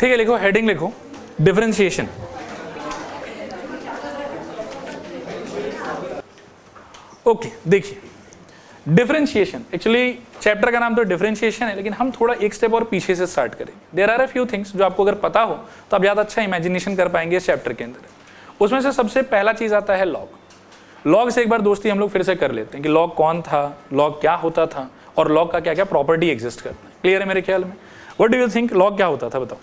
ठीक है, लिखो हेडिंग लिखो डिफरेंशिएशन। ओके, देखिए डिफरेंशिएशन, एक्चुअली चैप्टर का नाम तो डिफरेंशिएशन है, लेकिन हम थोड़ा एक स्टेप और पीछे से स्टार्ट करेंगे। There are a few things जो आपको अगर पता हो तो आप ज़्यादा अच्छा इमेजिनेशन कर पाएंगे इस चैप्टर के अंदर। उसमें से सबसे पहला चीज़ आता है लॉग। लॉग से एक बार दोस्ती हम लोग फिर से कर लेते हैं कि लॉग कौन था, लॉग क्या होता था और लॉग का क्या क्या प्रॉपर्टी एग्जिस्ट करता है। क्लियर है मेरे ख्याल में? What do you think log क्या होता था, बताओ?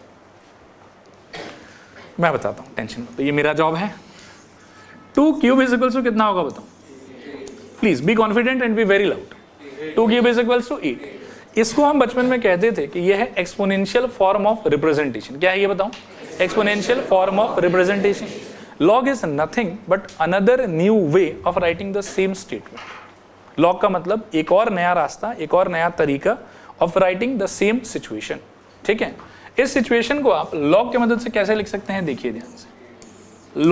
मैं बताता हूँ, टेंशन मत, तो ये मेरा जॉब है। 2 क्यूब इज इक्वल्स टू कितना होगा बताओ? Please be confident and be very loud. 2 cube is equals to 8। इसको हम बचपन में कहते थे कि यह है एक्सपोनेंशियल फॉर्म ऑफ रिप्रेजेंटेशन। क्या है ये बताओ? Exponential form of representation. Log is nothing but another new way of writing the same statement. Log का मतलब एक और नया रास्ता, एक और नया तरीका of writing the same situation. ठीक है, इस सिचुएशन को आप लॉग की मदद से कैसे लिख सकते हैं, देखिए ध्यान से।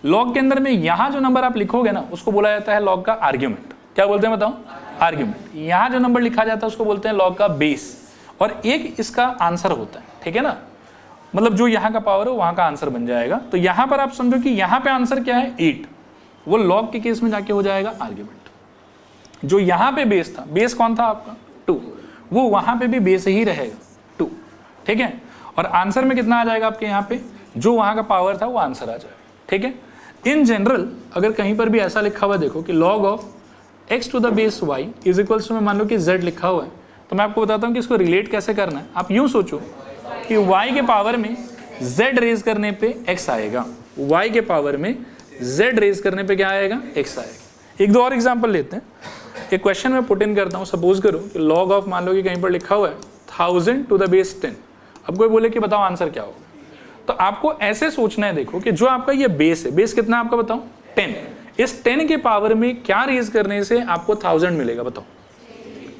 लॉग के अंदर में यहां जो नंबर आप लिखोगे ना उसको बोला जाता है लॉग का आर्ग्यूमेंट। क्या बोलते हैं बताओ? आर्ग्यूमेंट। यहां जो नंबर लिखा जाता है उसको बोलते हैं लॉग का बेस, और एक इसका आंसर होता है। ठीक है ना, मतलब जो यहाँ का पावर है वहां का आंसर बन जाएगा। तो यहां पर आप समझो कि यहाँ पे आंसर क्या है 8, वो लॉग के केस में जाके हो जाएगा आर्ग्यूमेंट। जो यहाँ पे बेस था, बेस कौन था आपका? 2, वो वहां पे भी बेस ही रहेगा 2। ठीक है, और आंसर में कितना आ जाएगा आपके यहाँ पे? जो वहां का पावर था वो आंसर आ जाएगा। ठीक है, इन जनरल अगर कहीं पर भी ऐसा लिखा हुआ देखो कि log of x to the base y is equals to, मान लो कि z लिखा हुआ है, तो मैं आपको बताता हूँ कि इसको रिलेट कैसे करना है। आप यूं सोचो कि y के पावर में z रेज करने पे x आएगा, y के पावर में z रेज करने पे क्या आएगा? x आएगा। एक दो और एग्जांपल लेते हैं। एक क्वेश्चन में पुट इन करता हूँ। सपोज करो कि log ऑफ, मान लो कि कहीं पर लिखा हुआ है 1000 टू द बेस 10। अब कोई बोले कि बताओ आंसर क्या होगा, तो आपको ऐसे सोचना है, देखो कि जो आपका ये बेस है, बेस कितना है आपका बताओ? 10। इस 10 के पावर में क्या रेज करने से आपको 1000 मिलेगा बताओ?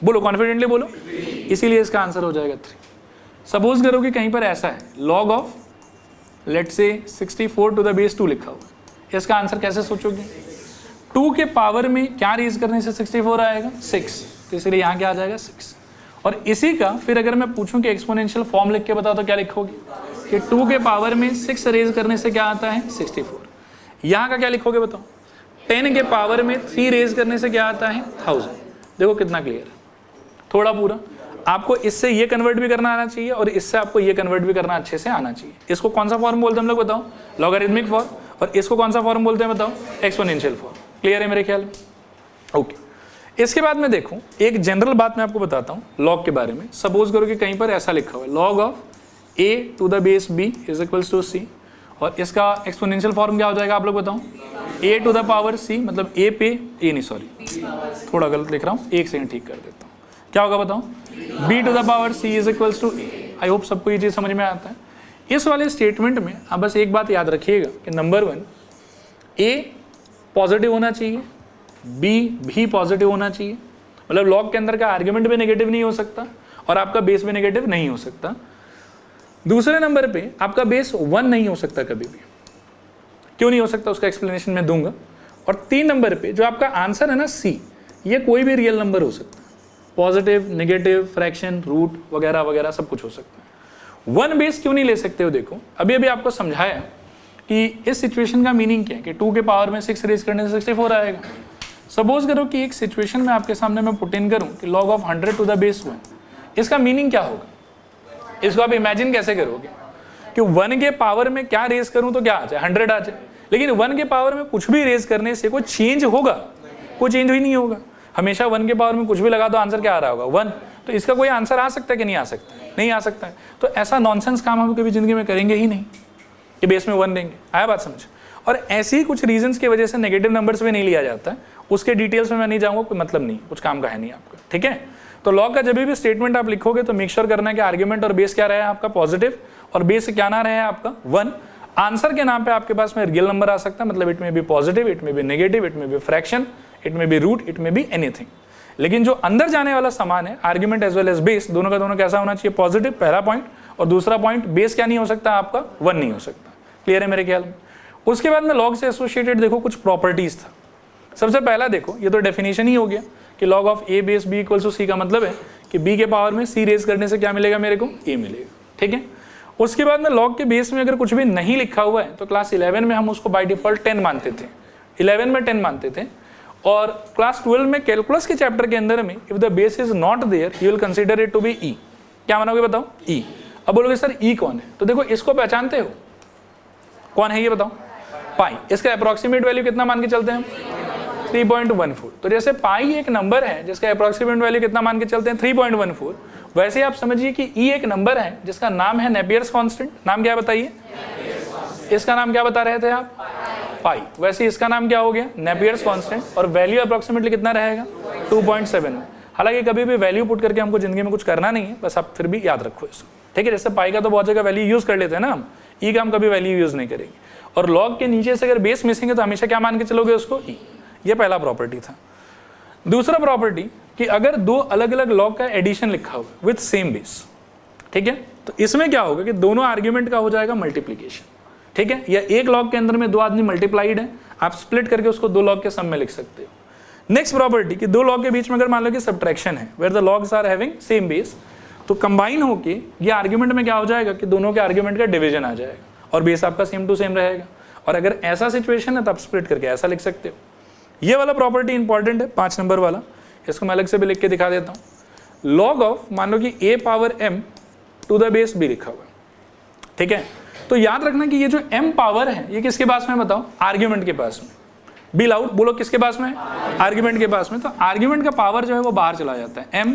बोलो, कॉन्फिडेंटली बोलो। इसीलिए इसका आंसर हो जाएगा 3। सपोज करो कि कहीं पर ऐसा है log of let's say 64 to the base 2 लिखा हुआ है, इसका आंसर कैसे सोचोगे? 2 के पावर में क्या रेज करने से 64 आएगा? 6, तो इसलिए यहाँ क्या आ जाएगा? 6। और इसी का फिर अगर मैं पूछूं कि एक्सपोनेंशियल फॉर्म लिख के बताओ तो क्या लिखोगे? कि 2 के पावर में 6 रेज करने से क्या आता है? 64। यहाँ का क्या लिखोगे बताओ? 10 के पावर में 3 रेज करने से क्या आता है? 1000। देखो कितना क्लियर है। थोड़ा पूरा आपको इससे ये कन्वर्ट भी करना आना चाहिए और इससे आपको ये कन्वर्ट भी करना अच्छे से आना चाहिए। इसको कौन सा फॉर्म बोलते हैं हम लोग बताओ? Logarithmic form. और इसको कौन सा फॉर्म बोलते हैं बताओ? Exponential form. क्लियर है मेरे ख्याल में? ओके, इसके बाद में देखो एक जनरल बात मैं आपको बताता हूँ लॉग के बारे में। सपोज करो कि कहीं पर ऐसा लिखा हुआ है log of a to the base b is equals to c, और इसका एक्सपोनेंशियल फॉर्म क्या हो जाएगा आप लोग बताओ? a to the power c, मतलब a पे a नहीं, सॉरी थोड़ा गलत लिख रहा हूँ, एक सेकंड ठीक कर देता हूँ। क्या होगा बताओ? b to the power c is equals to a। I hope सबको ये चीज़ समझ में आता है। इस वाले स्टेटमेंट में आप बस एक बात याद रखिएगा कि नंबर 1 a पॉजिटिव होना चाहिए, b भी पॉजिटिव होना चाहिए, मतलब लॉग के अंदर का आर्ग्यूमेंट भी नेगेटिव नहीं हो सकता और आपका बेस भी नेगेटिव नहीं हो सकता। दूसरे नंबर पे आपका बेस 1 नहीं हो सकता कभी भी। क्यों नहीं हो सकता उसका एक्सप्लेनेशन मैं दूंगा। और 3 नंबर पे जो आपका आंसर है ना c, ये कोई भी रियल नंबर हो सकता है, पॉजिटिव, नेगेटिव, फ्रैक्शन, रूट वगैरह वगैरह सब कुछ हो सकता है। 1 बेस क्यों नहीं ले सकते हो? देखो अभी अभी आपको समझाया कि इस सिचुएशन का मीनिंग क्या है कि 2 के पावर में 6 रेज करने से 64 आएगा। सपोज करो कि एक सिचुएशन में आपके सामने मैं पुट इन करूं कि log of 100 to the base 1, इसका मीनिंग क्या होगा? इसको आप इमेजिन कैसे करोगे कि 1 के पावर में क्या रेज करूं तो क्या आ जाए? 100 आ जाए। लेकिन 1 के पावर में कुछ भी रेज करने से कोई चेंज होगा? कोई चेंज ही नहीं होगा। हमेशा 1 के पावर में कुछ भी लगा तो आंसर क्या आ रहा होगा? 1। तो इसका कोई आंसर आ सकता है कि नहीं आ सकता? नहीं आ सकता है। तो ऐसा नॉनसेंस काम हम कभी जिंदगी में करेंगे ही नहीं कि बेस में 1 देंगे। आया बात समझ? और ऐसे ही कुछ रीजंस की वजह से नेगेटिव नंबर्स भी नहीं लिया जाता है। उसके डिटेल्स में मैं नहीं जाऊंगा, कोई मतलब नहीं, कुछ काम का है नहीं आपका। ठीक है, तो लॉग का जब भी स्टेटमेंट आप लिखोगे तो मेक श्योर करना है कि आर्ग्यूमेंट और बेस क्या रहा है आपका? पॉजिटिव, और बेस क्या ना रहे आपका? 1। आंसर के नाम पे आपके पास में रियल नंबर आ सकता है, मतलब it may be positive, it may be negative, it may be fraction, it may be root, it may be anything. लेकिन जो अंदर जाने वाला सामान है, argument as well as base, दोनों का दोनों कैसा होना चाहिए? पॉजिटिव, पहला पॉइंट। और दूसरा पॉइंट, बेस क्या नहीं हो सकता आपका? 1 नहीं हो सकता। क्लियर है मेरे ख्याल में? उसके बाद में लॉग से एसोसिएटेड देखो कुछ प्रॉपर्टीज था। सबसे पहला देखो, ये तो डेफिनेशन ही हो गया कि log of a base b equals to c का मतलब है कि b के पावर में c रेज करने से क्या मिलेगा मेरे को? a मिलेगा। ठीक है, उसके बाद में लॉग के बेस में अगर कुछ भी नहीं लिखा हुआ है तो क्लास 11 में हम उसको बाय डिफॉल्ट 10 मानते थे, 11 में 10 मानते थे। और क्लास 12 में कैलकुलस के चैप्टर के अंदर में if the base is not there you will consider it to be e. क्या मानोगे बताओ? ई। अब बोलोगे सर ई कौन है, तो देखो इसको पहचानते हो, कौन है ये बताओ? पाई। इसका अप्रोक्सीमेट वैल्यू कितना मान के चलते हैं? 3.14। तो जैसे पाई एक नंबर है जिसका अप्रोक्सीमेट वैल्यू कितना मान के चलते हैं? 3.14, वैसे आप समझिए कि ई एक नंबर है जिसका नाम है नेपियर्स कांस्टेंट। नाम क्या बताइए? इसका नाम क्या बता रहे थे आप? पाई। वैसे इसका नाम क्या हो गया? नेपियर्स कांस्टेंट, और वैल्यू अप्रोक्सीमेटली कितना रहेगा? 2.7। हालांकि कभी भी वैल्यू पुट करके हमको जिंदगी में कुछ करना नहीं है, बस आप फिर भी याद रखो इसको, ठीक है? जैसे पाई का तो बहुत जगह वैल्यू यूज कर लेते हैं ना हम, ई का हम कभी वैल्यू यूज नहीं करेंगे। और लॉग के नीचे से अगर बेस मिसिंग है तो हमेशा क्या मान के चलोगे उसको? ई। ये पहला प्रॉपर्टी था। दूसरा प्रॉपर्टी कि अगर दो अलग अलग लॉग का एडिशन लिखा हुआ विथ सेम बेस, ठीक है, तो इसमें क्या होगा कि दोनों आर्ग्यूमेंट का हो जाएगा मल्टीप्लीकेशन, ठीक है? या एक लॉग के अंदर में दो आदमी मल्टीप्लाइड है, आप स्प्लिट करके उसको दो लॉग के सम में लिख सकते हो। नेक्स्ट प्रॉपर्टी कि दो लॉग के बीच में अगर मान लो कि सब्ट्रैक्शन है where the logs are having same base, तो कंबाइन होके ये आर्ग्यूमेंट में क्या हो जाएगा कि दोनों के आर्ग्यूमेंट का डिवीजन आ जाएगा और बेस आपका सेम टू सेम रहेगा। और अगर ऐसा सिचुएशन है तो आप स्प्लिट करके ऐसा लिख सकते हो। ये वाला प्रॉपर्टी इंपॉर्टेंट है, 5 नंबर वाला, इसको मैं अलग से भी लिख के दिखा देता हूँ। लॉग ऑफ मान लो कि a power m to the base b लिखा हुआ है, ठीक है? तो याद रखना कि ये जो m पावर है ये किसके पास में बताओ? आर्ग्यूमेंट के पास में। बी लाउड बोलो, किसके पास में? आर्ग्यूमेंट के पास में। तो आर्ग्यूमेंट का पावर जो है वो बाहर चला जाता है, m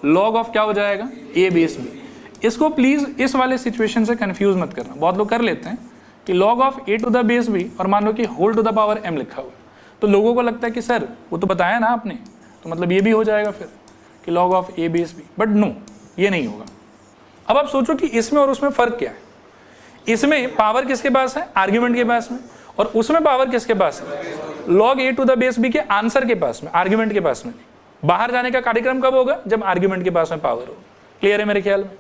लॉग ऑफ क्या हो जाएगा? a base b। इसको प्लीज इस वाले सिचुएशन से कंफ्यूज मत करना, बहुत लोग कर लेते हैं कि log of a to the base b और मान लो कि whole to the power m लिखा हुआ है, तो लोगों को लगता है कि सर वो तो बताया ना आपने, तो मतलब ये भी हो जाएगा फिर कि log of a base b, but no, ये नहीं होगा। अब आप सोचो कि इसमें और उसमें फर्क क्या है? इसमें पावर किसके पास है? आर्ग्यूमेंट के पास में। और उसमें पावर किसके पास है? log a to the base b के आंसर के पास में, आर्ग्यूमेंट के पास में नहीं। बाहर जाने का कार्यक्रम कब होगा? जब आर्ग्यूमेंट के पास में पावर हो। क्लियर है मेरे ख्याल में?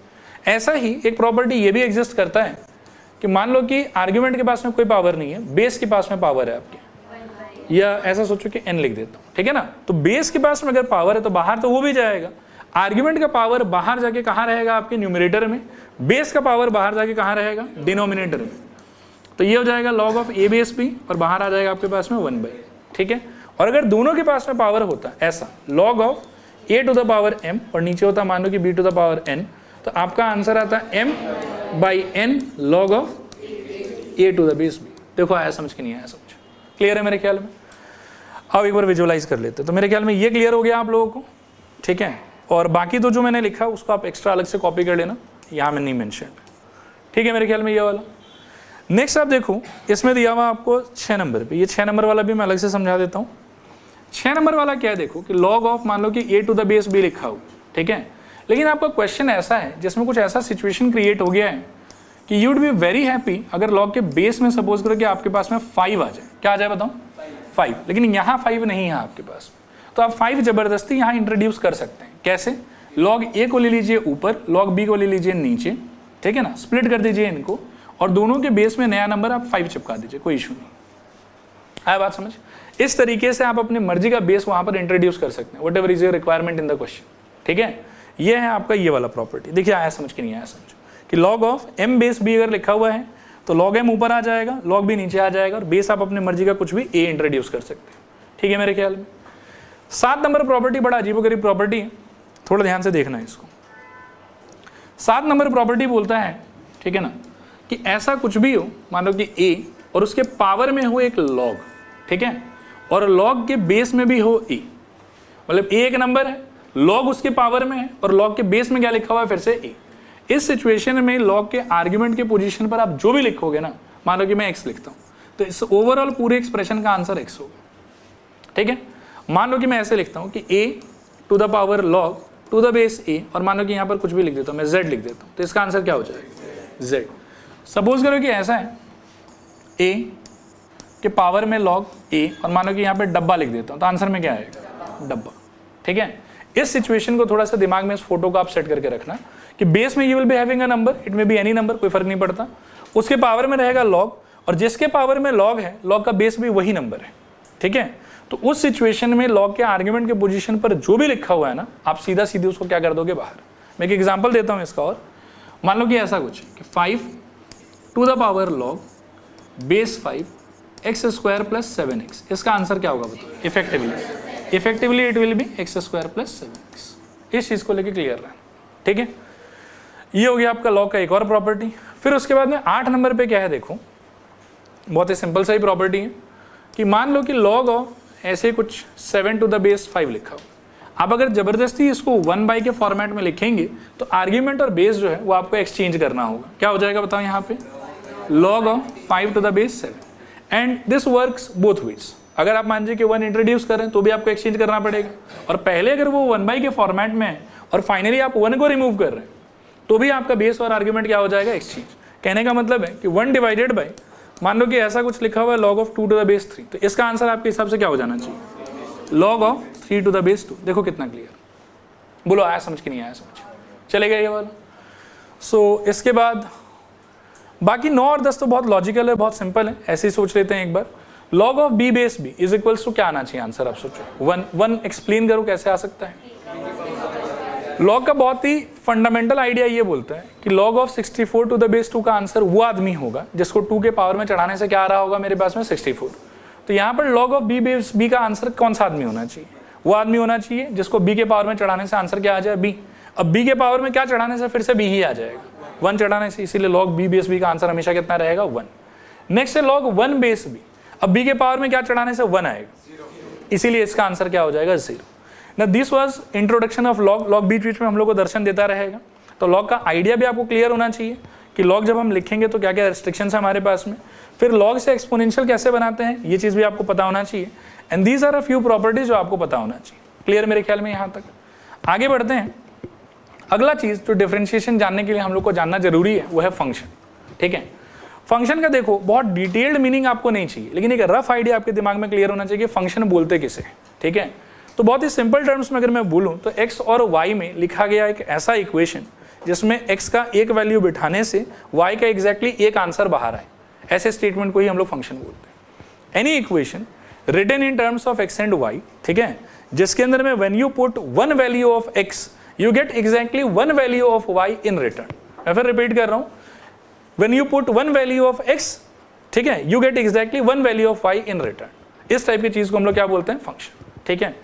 ऐसा ही एक प्रॉपर्टी ये भी एग्जिस्ट करता है कि मान लो कि आर्ग्यूमेंट के पास में कोई पावर नहीं है, बेस के पास में पावर है आपके, या ऐसा सोचो कि n लिख देता हूं, ठीक है ना? तो बेस के पास में अगर पावर है तो बाहर तो वो भी जाएगा। आर्ग्यूमेंट का पावर बाहर जाके कहाँ रहेगा? आपके न्यूमरेटर में। बेस का पावर बाहर जाके कहाँ रहेगा? डिनोमिनेटर में। तो ये हो जाएगा log of a base b और बाहर आ जाएगा आपके पास में 1/, ठीक है? और अगर दोनों के पास में पावर होता ऐसा log of a to the power m और नीचे होता मान लो कि b to the power n, तो आपका आंसर आता है m/n log of a to the base b। देखो आया समझ के नहीं आया समझ? क्लियर है मेरे ख्याल में? अब एक बार विजुअलाइज कर लेते हैं। तो मेरे ख्याल में ये क्लियर हो गया आप लोगों को, ठीक है? और बाकी तो जो मैंने लिखा उसको आप एक्स्ट्रा अलग से कॉपी कर लेना, यहाँ में नहीं मेंशन, ठीक है मेरे ख्याल में ये वाला। नेक्स्ट आप देखो, इसमें दिया हुआ आपको 6 नंबर पे, ये 6 नंबर वाला भी मैं अलग से समझा देता हूँ। 6 नंबर वाला क्या है? देखो कि log ऑफ मान लो कि a to the base b लिखा हो, ठीक है? लेकिन आपका क्वेश्चन ऐसा है जिसमें कुछ ऐसा सिचुएशन क्रिएट हो गया है कि you would be very happy अगर log के बेस में सपोज करो कि आपके पास में 5 आ जाए। क्या आ जाए बताओ? 5। लेकिन यहाँ 5 नहीं है आपके पास, तो आप 5 जबरदस्ती यहाँ इंट्रोड्यूस कर सकते हैं। कैसे? log a को ले लीजिए ऊपर, log b को ले लीजिए नीचे, ठीक है ना? स्प्लिट कर दीजिए इनको और दोनों के बेस में नया नंबर आप 5 चिपका दीजिए, कोई इशू नहीं। आया बात समझ? इस तरीके से आप अपनी मर्जी का बेस वहां पर इंट्रोड्यूस कर सकते हैं, what ever is your requirement in the question, ठीक है? ये है आपका ये वाला प्रॉपर्टी। देखिए आया समझ कि नहीं आया समझ? कि log of m base b अगर लिखा हुआ है तो log m ऊपर आ जाएगा, log b नीचे आ जाएगा और बेस आप अपनी मर्जी का कुछ भी a इंट्रोड्यूस कर सकते हैं, ठीक है मेरे ख्याल में? 7 नंबर प्रॉपर्टी बड़ा अजीबोगरीब प्रॉपर्टी है, थोड़ा ध्यान से देखना है इसको। 7 नंबर प्रॉपर्टी बोलता है, ठीक है ना, कि ऐसा कुछ भी हो, मान लो कि a और उसके पावर में हो एक log, ठीक है, और log के बेस में भी हो a, मतलब a एक नंबर है, log उसके पावर में है और log के बेस में क्या लिखा हुआ है? फिर से a। इस सिचुएशन में log के आर्ग्यूमेंट के पोजीशन पर आप जो भी लिखोगे ना, मान लो कि मैं x लिखता हूं, तो इस ओवरऑल पूरे एक्सप्रेशन का आंसर x होगा, ठीक है? मान लो कि मैं ऐसे लिखता हूं कि a to the power log to the base a, और मान लो कि यहां पर कुछ भी लिख देता हूं, मैं z लिख देता हूं, तो इसका आंसर क्या हो जाएगा? z। सपोज करो कि ऐसा है a के पावर में log a और मान लो कि यहां पर डब्बा लिख देता हूं, तो आंसर में क्या आएगा? डब्बा, ठीक है? इस सिचुएशन को थोड़ा सा दिमाग में इस फोटो को आप सेट करके रखना कि बेस में you will be having a number, it may be any number, कोई फर्क नहीं पड़ता, उसके पावर में रहेगा log और जिसके पावर में log है, log का बेस भी वही नंबर है, ठीक है? तो उस सिचुएशन में log के आर्ग्यूमेंट के पोजीशन पर जो भी लिखा हुआ है ना, आप सीधा सीधे उसको क्या कर दोगे? बाहर। मैं एक एग्जांपल देता हूं इसका, और मान लो कि ऐसा कुछ कि 5 to the power log base 5 x square plus 7x, इसका आंसर क्या होगा बताओ? Effectively it will be x square plus 7x। इस चीज को लेके क्लियर रहा, ठीक है। ये हो गया आपका लॉग का एक और प्रॉपर्टी। फिर उसके बाद में 8 नंबर पे क्या है देखो, बहुत ही सिंपल सा ही प्रॉपर्टी है कि मान लो कि लॉग ऑफ ऐसे कुछ 7 टू द बेस 5 लिखा हो, आप अगर जबरदस्ती इसको 1 के फॉर्मेट में लिखेंगे तो आर्ग्यूमेंट और बेस जो है वो आपको एक्सचेंज करना होगा। क्या हो जाएगा बताओ यहाँ पे? Log of 5 to the base 7, and this works both ways. अगर आप मान लीजिए कि 1 इंट्रोड्यूस करें तो भी आपको एक्सचेंज करना पड़ेगा, और पहले अगर वो 1 के फॉर्मेट में है और फाइनली आप 1 को रिमूव कर रहे हैं तो भी आपका बेस और आर्ग्यूमेंट क्या हो जाएगा? एक्सचेंज। कहने का मतलब है कि 1 डिवाइडेड बाय, मान लो कि ऐसा कुछ लिखा हुआ है log of 2 to the base 3, तो इसका आंसर आपके हिसाब से क्या हो जाना चाहिए? Log of 3 to the base 2। देखो कितना क्लियर, बोलो आया समझ कि नहीं आया समझ? चलेगा ये वाला। सो इसके बाद बाकी 9 और 10 तो बहुत लॉजिकल है, बहुत सिंपल है, ऐसे ही सोच लेते हैं एक बार। Log of b base b is equals to क्या आना चाहिए आंसर? आप सोचो 1 एक्सप्लेन करो कैसे आ सकता है। लॉग का बहुत ही फंडामेंटल आइडिया ये बोलता है कि log of 64 to the base 2 का आंसर वो आदमी होगा जिसको 2 के पावर में चढ़ाने से क्या आ रहा होगा मेरे पास में? 64। तो यहाँ पर log of b base b का आंसर कौन सा आदमी होना चाहिए? वो आदमी होना चाहिए जिसको b के पावर में चढ़ाने से आंसर क्या आ जाए? b। अब b के पावर में क्या चढ़ाने से? फिर से b ही आ जाएगा, 1 चढ़ाने से, इसीलिए लॉग b बेस b का आंसर हमेशा कितना रहेगा? 1। नेक्स्ट है लॉग 1 बेस b। अब b के पावर में क्या चढ़ाने से? 1 आएगा, इसीलिए इसका आंसर क्या हो जाएगा? 0। ना this was introduction of log. Log बीच बीच में हम लोग को दर्शन देता रहेगा, तो लॉग का आइडिया भी आपको क्लियर होना चाहिए कि लॉग जब हम लिखेंगे तो क्या क्या रेस्ट्रिक्शंस है हमारे पास में। फिर लॉग से एक्सपोनेंशियल कैसे बनाते हैं ये चीज़ भी आपको पता होना चाहिए, and these are a few properties जो आपको पता होना चाहिए। क्लियर मेरे ख्याल में यहाँ तक? आगे बढ़ते हैं। अगला चीज़ जो डिफरेंशिएशन जानने के लिए हम लोग को जानना जरूरी है वो है फंक्शन, ठीक है। फंक्शन का देखो बहुत डिटेल्ड मीनिंग आपको नहीं चाहिए, लेकिन एक रफ आइडिया आपके दिमाग में क्लियर होना चाहिए कि फंक्शन बोलते किसे, ठीक है। तो बहुत ही सिंपल टर्म्स में अगर मैं बोलूं तो x और y में लिखा गया एक ऐसा इक्वेशन जिसमें x का एक वैल्यू बिठाने से y का एग्जैक्टली एक आंसर बाहर आए, ऐसे स्टेटमेंट को ही हम लोग फंक्शन बोलते हैं। Any equation written in terms of x and y, ठीक है, जिसके अंदर में when you put 1 value of x you get exactly 1 value of y in return. मैं फिर रिपीट कर रहा हूं, when you put 1 value of x, ठीक है, you get exactly 1 value of y in return. इस टाइप की चीज को हम लोग क्या बोलते हैं? फंक्शन, ठीक है।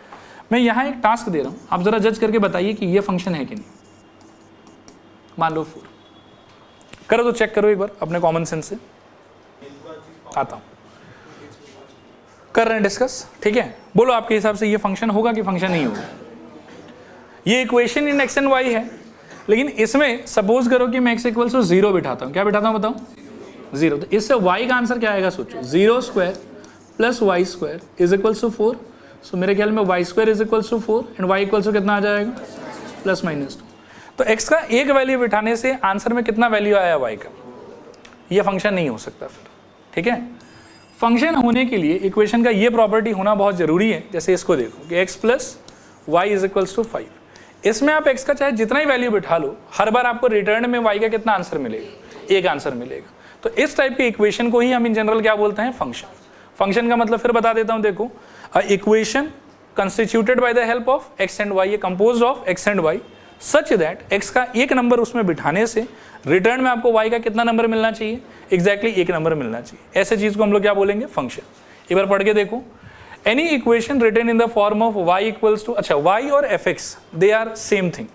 मैं यहाँ एक टास्क दे रहा हूँ, आप जरा जज करके बताइए कि ये फंक्शन है कि नहीं। मान लो 4 करो तो चेक करो एक बार अपने कॉमन सेंस से। आता हूँ, कर रहे हैं डिस्कस, ठीक है। बोलो आपके हिसाब से ये फंक्शन होगा कि फंक्शन नहीं होगा? ये equation in x and y है, लेकिन इसमें सपोज करो कि मैं x इक्वल टू 0 बिठाता हूँ। क्या बिठाता हूँ बताओ? 0। तो इससे y का आंसर क्या आएगा सोचो? 0 square plus y square is equal to 4। So मेरे ख्याल में y square is equal to 4 and y equal to कितना आ जाएगा? Plus minus 2। तो x का एक वैल्यू बिठाने से आंसर में कितना वैल्यू आया y का? ये फंक्शन नहीं हो सकता फिर, ठीक है। फंक्शन होने के लिए इक्वेशन का ये प्रॉपर्टी होना बहुत जरूरी है। जैसे इसको देखो कि x plus y is equal to 5, इसमें आप x का चाहे जितना ही वैल्यू बिठा लो, हर बार आपको रिटर्न में y का कितना आंसर मिलेगा? एक आंसर मिलेगा। तो इस टाइप के इक्वेशन को ही हम इन जनरल क्या बोलते हैं? फंक्शन। फंक्शन का मतलब फिर बता देता हूं, देखो अ equation constituted by the help of x and y, ये composed of x and y such that x का एक नंबर उसमें बिठाने से रिटर्न में आपको y का कितना नंबर मिलना चाहिए? एग्जैक्टली एक नंबर मिलना चाहिए। ऐसे चीज को हम लोग क्या बोलेंगे? फंक्शन। एक बार पढ़ के देखो, any equation written in the form of y equals to, अच्छा y और fx they are same thing,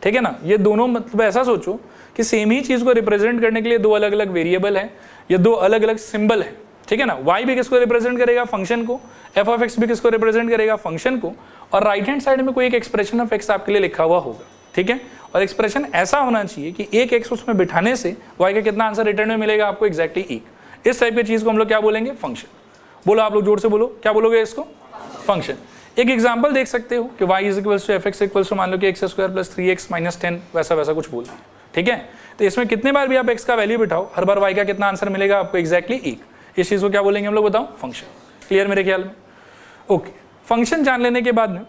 ठीक है ना। ये दोनों मतलब ऐसा सोचो कि सेम ही चीज को रिप्रेजेंट करने के लिए दो अलग अलग वेरिएबल है या दो अलग अलग सिंबल है, ठीक है ना। y भी किसको रिप्रेजेंट करेगा? फंक्शन को। f ऑफ x भी किसको रिप्रेजेंट करेगा? फंक्शन को। और राइट हैंड साइड में कोई एक एक्सप्रेशन ऑफ x आपके लिए लिखा हुआ होगा, ठीक है। और एक्सप्रेशन ऐसा होना चाहिए कि एक x उसमें बिठाने से y का कितना आंसर रिटर्न में मिलेगा आपको? एग्जैक्टली एक। इस टाइप की चीज को हम लोग क्या बोलेंगे? फंक्शन। बोलो आप लोग जोर से बोलो, क्या बोलोगे इसको? फंक्शन। एक एग्जांपल देख सकते हो कि y is equals to fx equals to मान लो कि x square plus 3x minus 10, वैसा वैसा कुछ बोल, ठीक है। तो इसमें कितने बार भी आप x का वैल्यू बिठाओ, हर बार y का कितना आंसर मिलेगा आपको? एग्जैक्टली एक। इस चीज को क्या बोलेंगे हम लोग? बताओ, फंक्शन। क्लियर मेरे ख्याल में? ओके। फंक्शन जान लेने के बाद में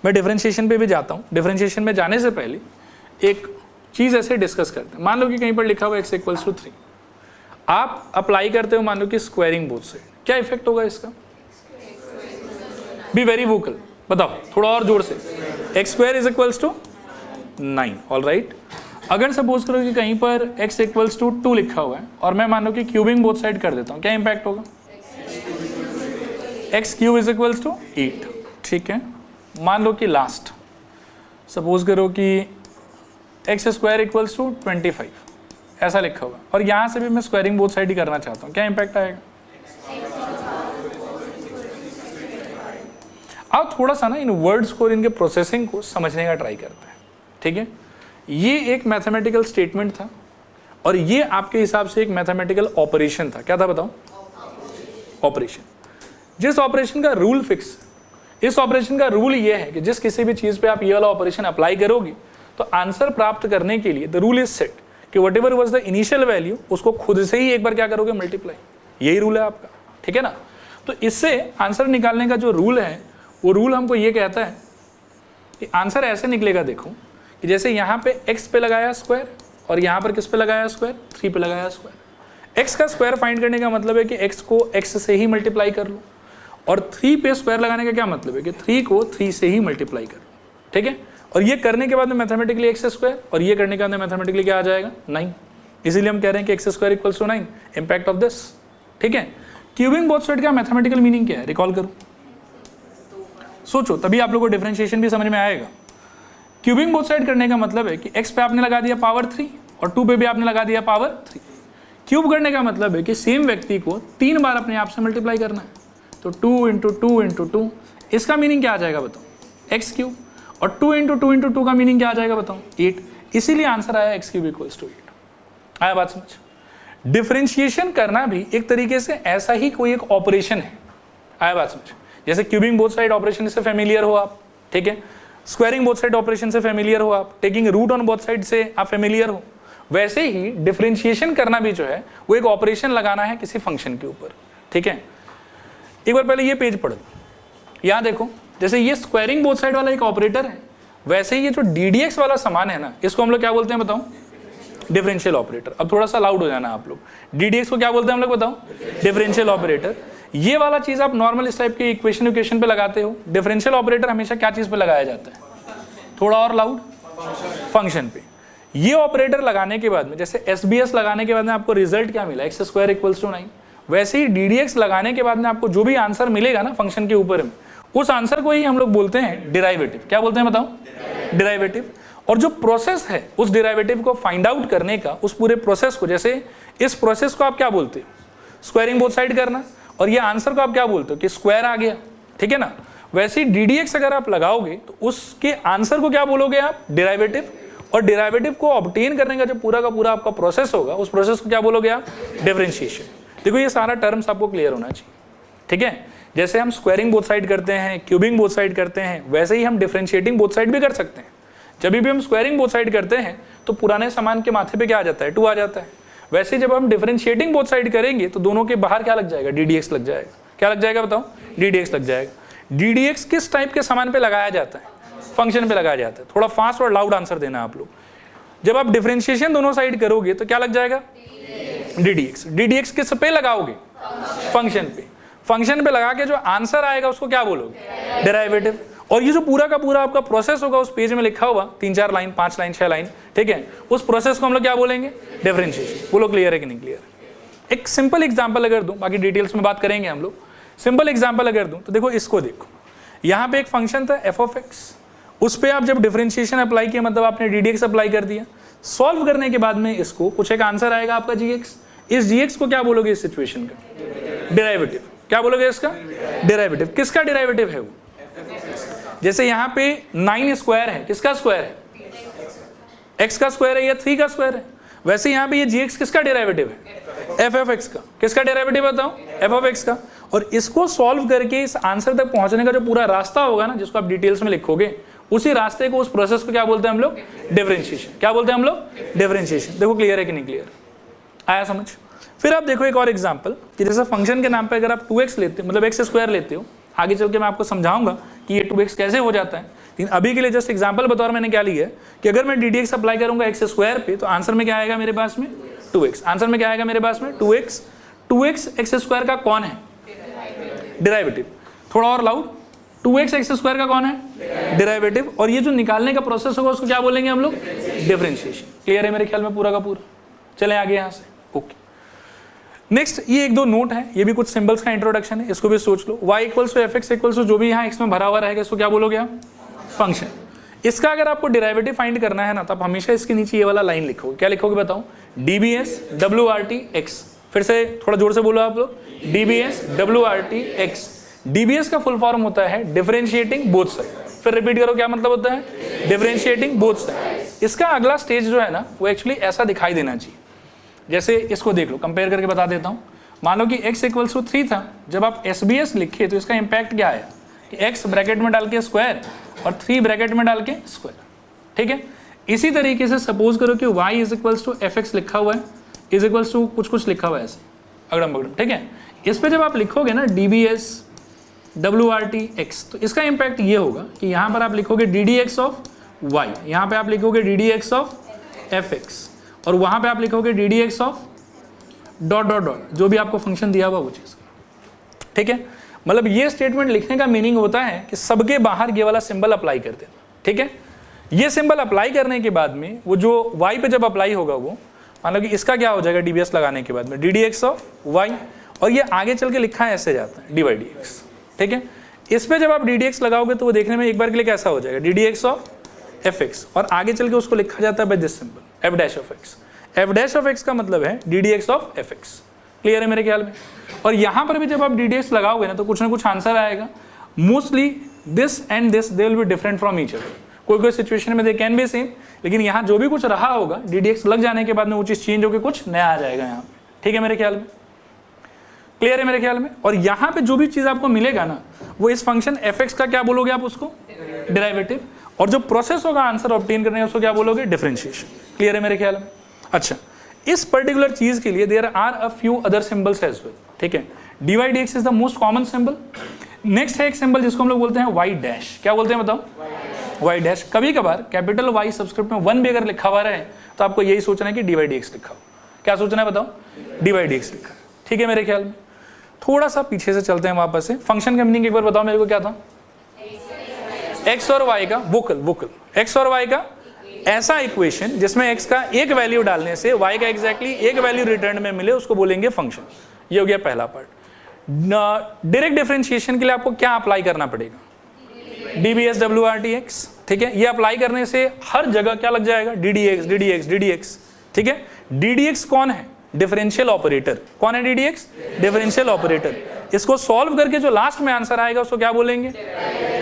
मैं डिफरेंशिएशन पे भी जाता हूँ। डिफरेंशिएशन में जाने से पहले एक चीज ऐसे डिस्कस करते हैं। मान लो कि कहीं पर लिखा हुआ x इक्वल्स टू 3, आप अप्लाई करते हो मान लो कि स्क्वायरिंग बोथ साइड, क्या इफेक्ट होगा इसका? बी वेरी वोकल, बताओ थोड़ा और जोर से। x square is equals to 9, all right. अगर सपोज करो कि कहीं पर x इक्वल्स टू 2 लिखा हुआ है और मैं मान लो कि क्यूबिंग बोथ साइड कर देता हूँ, क्या इंपैक्ट होगा? x cube is equals to 8, ठीक है। मान लो कि लास्ट सपोज करो कि x स्क्वायर इक्वल्स टू 25 ऐसा लिखा हुआ और यहाँ से भी मैं स्क्वायरिंग बोथ साइड ही करना चाहता हूँ, क्या इंपैक्ट आएगा? अब थोड़ा सा ना इन वर्ड्स को, इनके प्रोसेसिंग को समझने का ट्राई करते हैं, ठीक है। ये एक मैथमेटिकल स्टेटमेंट था और ये आपके हिसाब से एक मैथमेटिकल ऑपरेशन था। क्या था बताओ? ऑपरेशन। जिस ऑपरेशन का रूल फिक्स, इस ऑपरेशन का रूल ये है कि जिस किसी भी चीज पे आप ये वाला ऑपरेशन अप्लाई करोगे तो आंसर प्राप्त करने के लिए द रूल इज सेट कि what ever was the initial value उसको खुद से ही एक बार क्या करोगे? मल्टीप्लाई। यही रूल है आपका, ठीक है ना। तो इससे आंसर निकालने का जो रूल है वो रूल हमको ये कहता है कि आंसर ऐसे निकलेगा, देखो कि जैसे यहाँ पे x पे लगाया स्क्वायर और यहाँ पर किस पे लगाया स्क्वायर? 3 पे लगाया स्क्वायर। x का स्क्वायर फाइंड करने का मतलब है कि x को x से ही मल्टीप्लाई कर लो और 3 पे स्क्वायर लगाने का क्या मतलब है कि 3 को 3 से ही मल्टीप्लाई कर लो, ठीक है। और ये करने के बाद में मैथमेटिकली x स्क्वायर और ये करने के बाद में मैथमेटिकली क्या आ जाएगा? 9। इसीलिए हम कह रहे हैं कि x square equals to 9, impact of this, ठीक है। क्यूबिंग बोथ साइड का मैथमेटिकल मीनिंग क्या है? रिकॉल करो, सोचो, तभी आप लोगों को डिफरेंशिएशन भी समझ में आएगा। क्यूबिंग बोथ साइड करने का मतलब है कि x पे आपने लगा दिया पावर 3 और 2 पे भी आपने लगा दिया पावर 3। क्यूब करने का मतलब है कि सेम व्यक्ति को 3 बार अपने आप से मल्टीप्लाई करना है, तो 2 इंटू 2 इंटू 2, इसका मीनिंग क्या आ जाएगा बताओ? x cube. और 2 इंटू 2 इंटू 2 का मीनिंग क्या आ जाएगा बताओ? 8। इसीलिए आंसर आया x क्यूब इक्वल्स टू 8। आया बात समझ? डिफरेंशिएशन करना भी एक तरीके से ऐसा ही कोई एक ऑपरेशन है। आया बात समझ? जैसे क्यूबिंग बोथ साइड ऑपरेशन से फेमिलियर हो आप, ठीक है। स्क्वायरिंग बोथ साइड ऑपरेशन से फेमिलियर हो आप, taking root on both side से आप फेमिलियर हो, वैसे ही डिफरेंशिएशन करना भी जो है वो एक ऑपरेशन लगाना है किसी फंक्शन के ऊपर, ठीक है। एक बार पहले ये पेज पढ़ लो, यहाँ देखो, जैसे ये स्क्वायरिंग बोथ साइड वाला एक ऑपरेटर है, वैसे ही ये जो ddx वाला सामान है ना, इसको हम लोग क्या बोलते हैं बताओ? Differential operator. अब थोड़ा सा लाउड हो जाना आप लोग, ddx को क्या बोलते हैं हम लोग बताओ? Differential operator. ये वाला चीज आप नॉर्मल इस टाइप के इक्वेशन पे लगाते हो। डिफरेंशियल ऑपरेटर हमेशा क्या चीज पे लगाया जाता है? थोड़ा और लाउड, फंक्शन पे। ये ऑपरेटर लगाने के बाद में, जैसे SBS लगाने के बाद में आपको रिजल्ट क्या मिला? x square equals to 9। वैसे ही ddx लगाने के बाद में आपको जो भी आंसर मिलेगा ना फंक्शन के ऊपर में, उस आंसर को ही हम लोग बोलते हैं डिराइवेटिव। क्या बोलते हैं बताओ? डिराइवेटिव। और जो प्रोसेस है उस डिराइवेटिव को फाइंड आउट करने का, उस पूरे प्रोसेस को, जैसे इस प्रोसेस को आप क्या बोलते हो? स्क्वायरिंग बोथ साइड करना। और ये आंसर को आप क्या बोलते हो? कि स्क्वायर आ गया, ठीक है ना। वैसे ही ddx अगर आप लगाओगे तो उसके आंसर को क्या बोलोगे आप? डिराइवेटिव। और डिराइवेटिव को ऑब्टेन करने का जो पूरा का पूरा आपका प्रोसेस होगा, उस प्रोसेस को क्या बोलोगे आप? डिफरेंशिएशन। देखो ये सारा टर्म्स आपको क्लियर होना चाहिए, ठीक है। जैसे हम स्क्वायरिंग बोथ साइड करते हैं, क्यूबिंग बोथ साइड करते हैं, वैसे ही हम डिफरेंशिएटिंग बोथ साइड भी कर सकते हैं। जब भी हम स्क्वायरिंग बोथ साइड करते हैं तो पुराने सामान के माथे पे क्या आ जाता है? 2 आ जाता है। वैसे जब हम डिफरेंशिएटिंग बोथ साइड करेंगे तो दोनों के बाहर क्या लग जाएगा? ddx लग जाएगा। क्या लग जाएगा बताओ? ddx लग जाएगा। ddx किस टाइप के सामान पे लगाया जाता है? फंक्शन पे लगाया जाता है। थोड़ा फास्ट और लाउड आंसर देना आप लोग। जब आप डिफरेंशिएशन दोनों साइड करोगे तो क्या लग जाएगा? ddx। ddx किस पे लगाओगे? फंक्शन पे। फंक्शन पे लगा के जो आंसर आएगा उसको क्या बोलोगे? डिराइवेटिव। और ये जो पूरा का पूरा आपका प्रोसेस होगा उस पेज में लिखा हुआ 3-4 लाइन, 5 लाइन, 6 लाइन, ठीक है, उस प्रोसेस को हम लोग क्या बोलेंगे? डिफरेंशिएशन। बोलो क्लियर है कि नहीं क्लियर? एक सिंपल एग्जांपल अगर दूं, बाकी डिटेल्स में बात करेंगे हम लोग। सिंपल एग्जांपल अगर दूं तो देखो, इसको देखो, यहाँ पे एक फंक्शन था f(x), उस पर आप जब डिफरेंशिएशन अप्लाई किया, मतलब आपने ddx अप्लाई कर दिया। सॉल्व करने के बाद में इसको कुछ एक आंसर आएगा आपका gx। इस gx को क्या बोलोगे इस सिचुएशन का? डिराइवेटिव। क्या बोलोगे इसका? डिराइवेटिव। किसका डिराइवेटिव है वो? जैसे यहाँ पे 9 स्क्वायर है, किसका स्क्वायर है? x का स्क्वायर है या 3 का स्क्वायर है। वैसे यहाँ पे ये gx किसका डेरिवेटिव है? f(x) का। किसका डेरिवेटिव बताओ? f(x) का। और इसको सॉल्व करके इस आंसर तक पहुंचने का जो पूरा रास्ता होगा ना, जिसको आप डिटेल्स में लिखोगे, उसी रास्ते को, उस प्रोसेस को क्या बोलते हैं हम लोग? डिफरेंशिएशन। क्या बोलते हैं हम लोग? डिफरेंशिएशन। देखो क्लियर है कि नहीं क्लियर? आया समझ? फिर आप देखो एक और एग्जांपल कि जैसे फंक्शन के नाम पे अगर आप 2x लेते हो, मतलब x स्क्वायर लेते हो, आगे चल के मैं आपको समझाऊंगा कि ये 2x कैसे हो जाता है, लेकिन अभी के लिए जस्ट एग्जांपल बतौर मैंने क्या लिया है कि अगर मैं ddx अप्लाई करूंगा x स्क्वायर पे तो आंसर में क्या आएगा मेरे पास में? 2x। आंसर में क्या आएगा मेरे पास में? 2x। 2x x स्क्वायर का कौन है? डिराइवेटिव। थोड़ा और लाउड, 2x x स्क्वायर का कौन है? डिराइवेटिव। और ये जो निकालने का प्रोसेस होगा उसको क्या बोलेंगे हम लोग? डिफरेंशिएशन। क्लियर है मेरे ख्याल में पूरा का पूरा? चलें आगे यहाँ से। ओके, नेक्स्ट ये एक दो नोट है, ये भी कुछ सिंबल्स का इंट्रोडक्शन है, इसको भी सोच लो। y equals to f x equals to जो भी यहाँ x में भरा हुआ रहेगा इसको क्या बोलोगे आप? फंक्शन। इसका अगर आपको डेरिवेटिव फाइंड करना है ना तो आप हमेशा इसके नीचे ये वाला लाइन लिखोगे। क्या लिखोगे बताओ? dbs wrt x। फिर से थोड़ा जोर से बोलो आप लोग, dbs wrt x। dbs का फुल फॉर्म होता है डिफरेंशिएटिंग बोथ साइड। फिर रिपीट करो, क्या मतलब होता है? Differentiating both side. इसका अगला स्टेज जो है ना वो एक्चुअली ऐसा दिखाई देना चाहिए, जैसे इसको देख लो, कंपेयर करके बता देता हूँ। मान लो कि x इक्वल्स टू 3 था, जब आप SBS लिखे तो इसका इंपैक्ट क्या है कि x ब्रैकेट में डाल के स्क्वायर और 3 ब्रैकेट में डाल के स्क्वायर। ठीक है, इसी तरीके से सपोज करो कि y is equals to f x लिखा हुआ है, इज इक्वल्स टू कुछ कुछ लिखा हुआ है ऐसे अगड़म बगड़म। ठीक है, इस पे जब आप लिखोगे ना dbs wrt x तो इसका इंपैक्ट ये होगा कि यहाँ पर आप लिखोगे ddx ऑफ y, यहाँ पे आप लिखोगे ddx ऑफ एफ एक्स, और वहां पे आप लिखोगे ddx of dot dot dot जो भी आपको फंक्शन दिया हुआ वो चीज। ठीक है, मतलब ये स्टेटमेंट लिखने का मीनिंग होता है कि सबके बाहर ये वाला सिंबल अप्लाई कर देना। ठीक है, ये सिंबल अप्लाई करने के बाद में वो जो y पे जब अप्लाई होगा वो मान लो कि इसका क्या हो जाएगा dbs लगाने के बाद में ddx ऑफ y, और ये आगे चल के लिखा है ऐसे जाता है dy/dx। ठीक है, इस पे जब आप ddx लगाओगे तो वो देखने में एक बार के लिए कैसा हो जाएगा ddx ऑफ एफ एक्स, और आगे चल के उसको लिखा जाता है by this symbol f dash of x। f dash of x का मतलब है ddx of f x. Clear है मेरे ख्याल में? और यहाँ पर भी जब आप ddx लगाओगे ना तो कुछ ना कुछ आंसर आएगा। Mostly this and this they will be different from each other. कोई कोई सिचुएशन में दे कैन बी सेम, लेकिन यहाँ जो भी कुछ रहा होगा ddx लग जाने के बाद में वो चीज़ चेंज होकर कुछ नया आ जाएगा यहाँ पे। ठीक है मेरे ख्याल में? क्लियर है मेरे ख्याल में? और यहाँ पे जो भी चीज़ आपको मिलेगा ना वो इस फंक्शन एफ एक्स का क्या बोलोगे आप उसको? डेरिवेटिव। और जो प्रोसेस होगा आंसर ऑब्टेन करने का उसको क्या बोलोगे? डिफरेंशिएशन। क्लियर है मेरे ख्याल में? अच्छा, इस पर्टिकुलर चीज के लिए there are a few other symbols as well. ठीक है, dy/dx is the most common symbol. Next है एक सिंबल जिसको हम लोग बोलते हैं y डैश। क्या बोलते हैं बताओ? y dash. कभी कभार कैपिटल Y सब्सक्रिप्ट में 1 भी अगर लिखा हुआ रहे तो आपको यही सोचना है कि dy/dx लिखा हो। क्या सोचना है बताओ? dy/dx लिखा है। ठीक है मेरे ख्याल में? थोड़ा सा पीछे से चलते हैं वापस से। फंक्शन का मीनिंग एक बार बताओ मेरे को, क्या था? x और y का वोकल x और y का ऐसा इक्वेशन जिसमें x का एक वैल्यू डालने से y का एग्जैक्टली एक वैल्यू रिटर्न में मिले उसको बोलेंगे फंक्शन। ये हो गया पहला पार्ट। डायरेक्ट डिफरेंशिएशन के लिए आपको क्या अप्लाई करना पड़ेगा? dbs wrt x। ठीक है, ये अप्लाई करने से हर जगह क्या लग जाएगा? ddx। ठीक है, ddx कौन है? Differential operator. कौन है ddx? Differential operator. इसको सॉल्व करके जो लास्ट में आंसर आएगा उसको क्या बोलेंगे?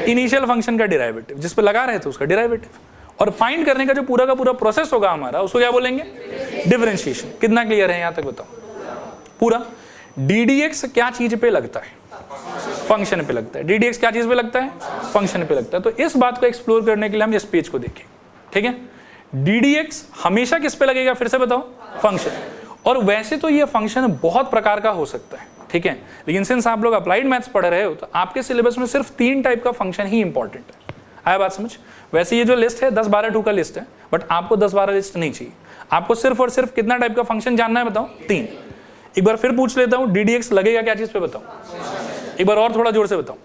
इनिशियल फंक्शन का डेरिवेटिव, जिस पे लगा रहे थे उसका डेरिवेटिव। और फाइंड करने का जो पूरा का पूरा प्रोसेस होगा हमारा उसको क्या बोलेंगे? डिफरेंशिएशन। कितना क्लियर है यहाँ तक बताओ? पूरा। ddx क्या चीज पे लगता है? फंक्शन पे लगता है। ddx क्या चीज पे लगता है? फंक्शन पे लगता है। तो इस बात को एक्सप्लोर करने के लिए हम इस पेज को देखें। ठीक है, ddx हमेशा किस पे लगेगा फिर से बताओ? फंक्शन। और वैसे तो ये फंक्शन बहुत प्रकार का हो सकता है। ठीक है, लेकिन सिंस आप लोग अप्लाइड मैथ्स पढ़ रहे हो तो आपके सिलेबस में सिर्फ 3 टाइप का फंक्शन ही इंपॉर्टेंट है। आया बात समझ? वैसे ये जो लिस्ट है 10-12 टू का लिस्ट है, बट आपको 10-12 लिस्ट नहीं चाहिए। आपको सिर्फ और सिर्फ कितना टाइप का फंक्शन जानना है बताओ? 3। एक बार फिर पूछ लेता हूँ, ddx लगेगा क्या चीज पे बताओ? एक बार और थोड़ा जोर से बताओ।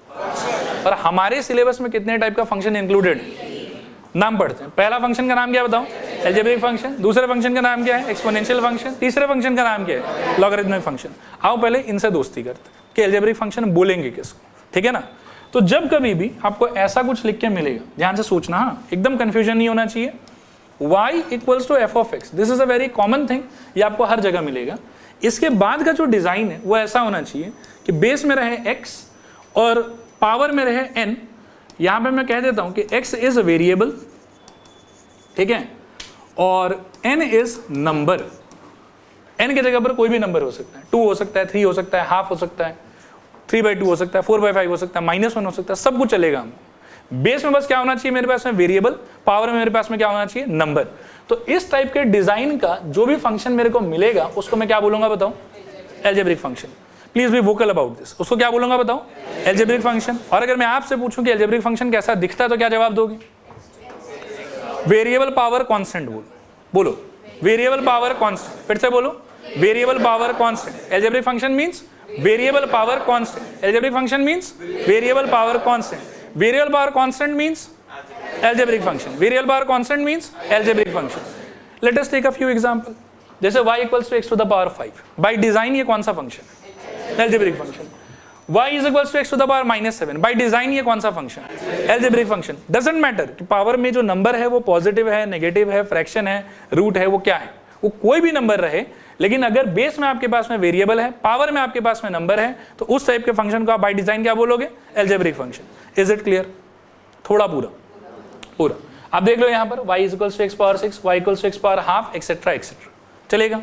और हमारे सिलेबस में कितने टाइप का फंक्शन इंक्लूडेड है? नाम पढ़ते हैं। पहला फंक्शन का नाम क्या बताओ? Algebraic function. दूसरे फंक्शन का नाम क्या है? Exponential function. तीसरे फंक्शन का नाम क्या है? Logarithmic function. आओ पहले इनसे दोस्ती करते हैं कि एल्जेब्रिक फंक्शन बोलेंगे किसको। ठीक है ना? तो जब कभी भी आपको ऐसा कुछ लिख के मिलेगा, ध्यान से सोचना, हाँ एकदम कंफ्यूजन नहीं होना चाहिए। y equals to f of x, this is a very common thing, ये आपको हर जगह मिलेगा। इसके बाद का जो डिजाइन है वो ऐसा होना चाहिए कि बेस में रहे x और पावर में रहे n। यहां पे मैं कह देता हूं कि x इज अ वेरिएबल, ठीक है, और n इज नंबर। n की जगह पर कोई भी नंबर हो सकता है, 2 हो सकता है, 3 हो सकता है, हाफ हो सकता है, 3/2 हो सकता है, 4/5 हो सकता है, -1 हो सकता है, सब कुछ चलेगा। हम बेस में बस क्या होना चाहिए मेरे पास में? वेरिएबल। पावर में मेरे पास में क्या होना चाहिए? नंबर। तो इस टाइप के डिजाइन का जो भी फंक्शन मेरे को मिलेगा उसको मैं क्या बोलूंगा बताओ? Algebraic function. Please be vocal about this. उसको क्या बोलूंगा बताओ? Algebraic function. और अगर मैं आपसे पूछूं कि एल्जेब्रिक फंक्शन कैसा दिखता है तो क्या जवाब दोगे? Variable power constant. बोलो वेरिएबल पावर कांस्टेंट। फिर से बोलो variable power constant. Algebraic function means variable power constant. Algebraic function means variable power constant. Variable power constant means algebraic function. Variable power constant means algebraic function. Let us take a few example. जैसे y equals to x to the power 5. By design ये कौन सा function है? Algebraic function. y is equals to x to the power -7. By design ये कौन सा function है? Algebraic function. Doesn't matter कि पावर में जो नंबर है वो पॉजिटिव है, नेगेटिव है, फ्रैक्शन है, रूट है, वो क्या है, वो कोई भी नंबर रहे, लेकिन अगर बेस में आपके पास में वेरिएबल है, पावर में आपके पास में नंबर है, तो उस टाइप के फंक्शन को आप बाय डिजाइन क्या बोलोगे? Algebraic function. Is it clear? थोड़ा पूरा आप देख लो यहाँ पर y is equals to x power 6, y equals to x power half, etc. चलेगा.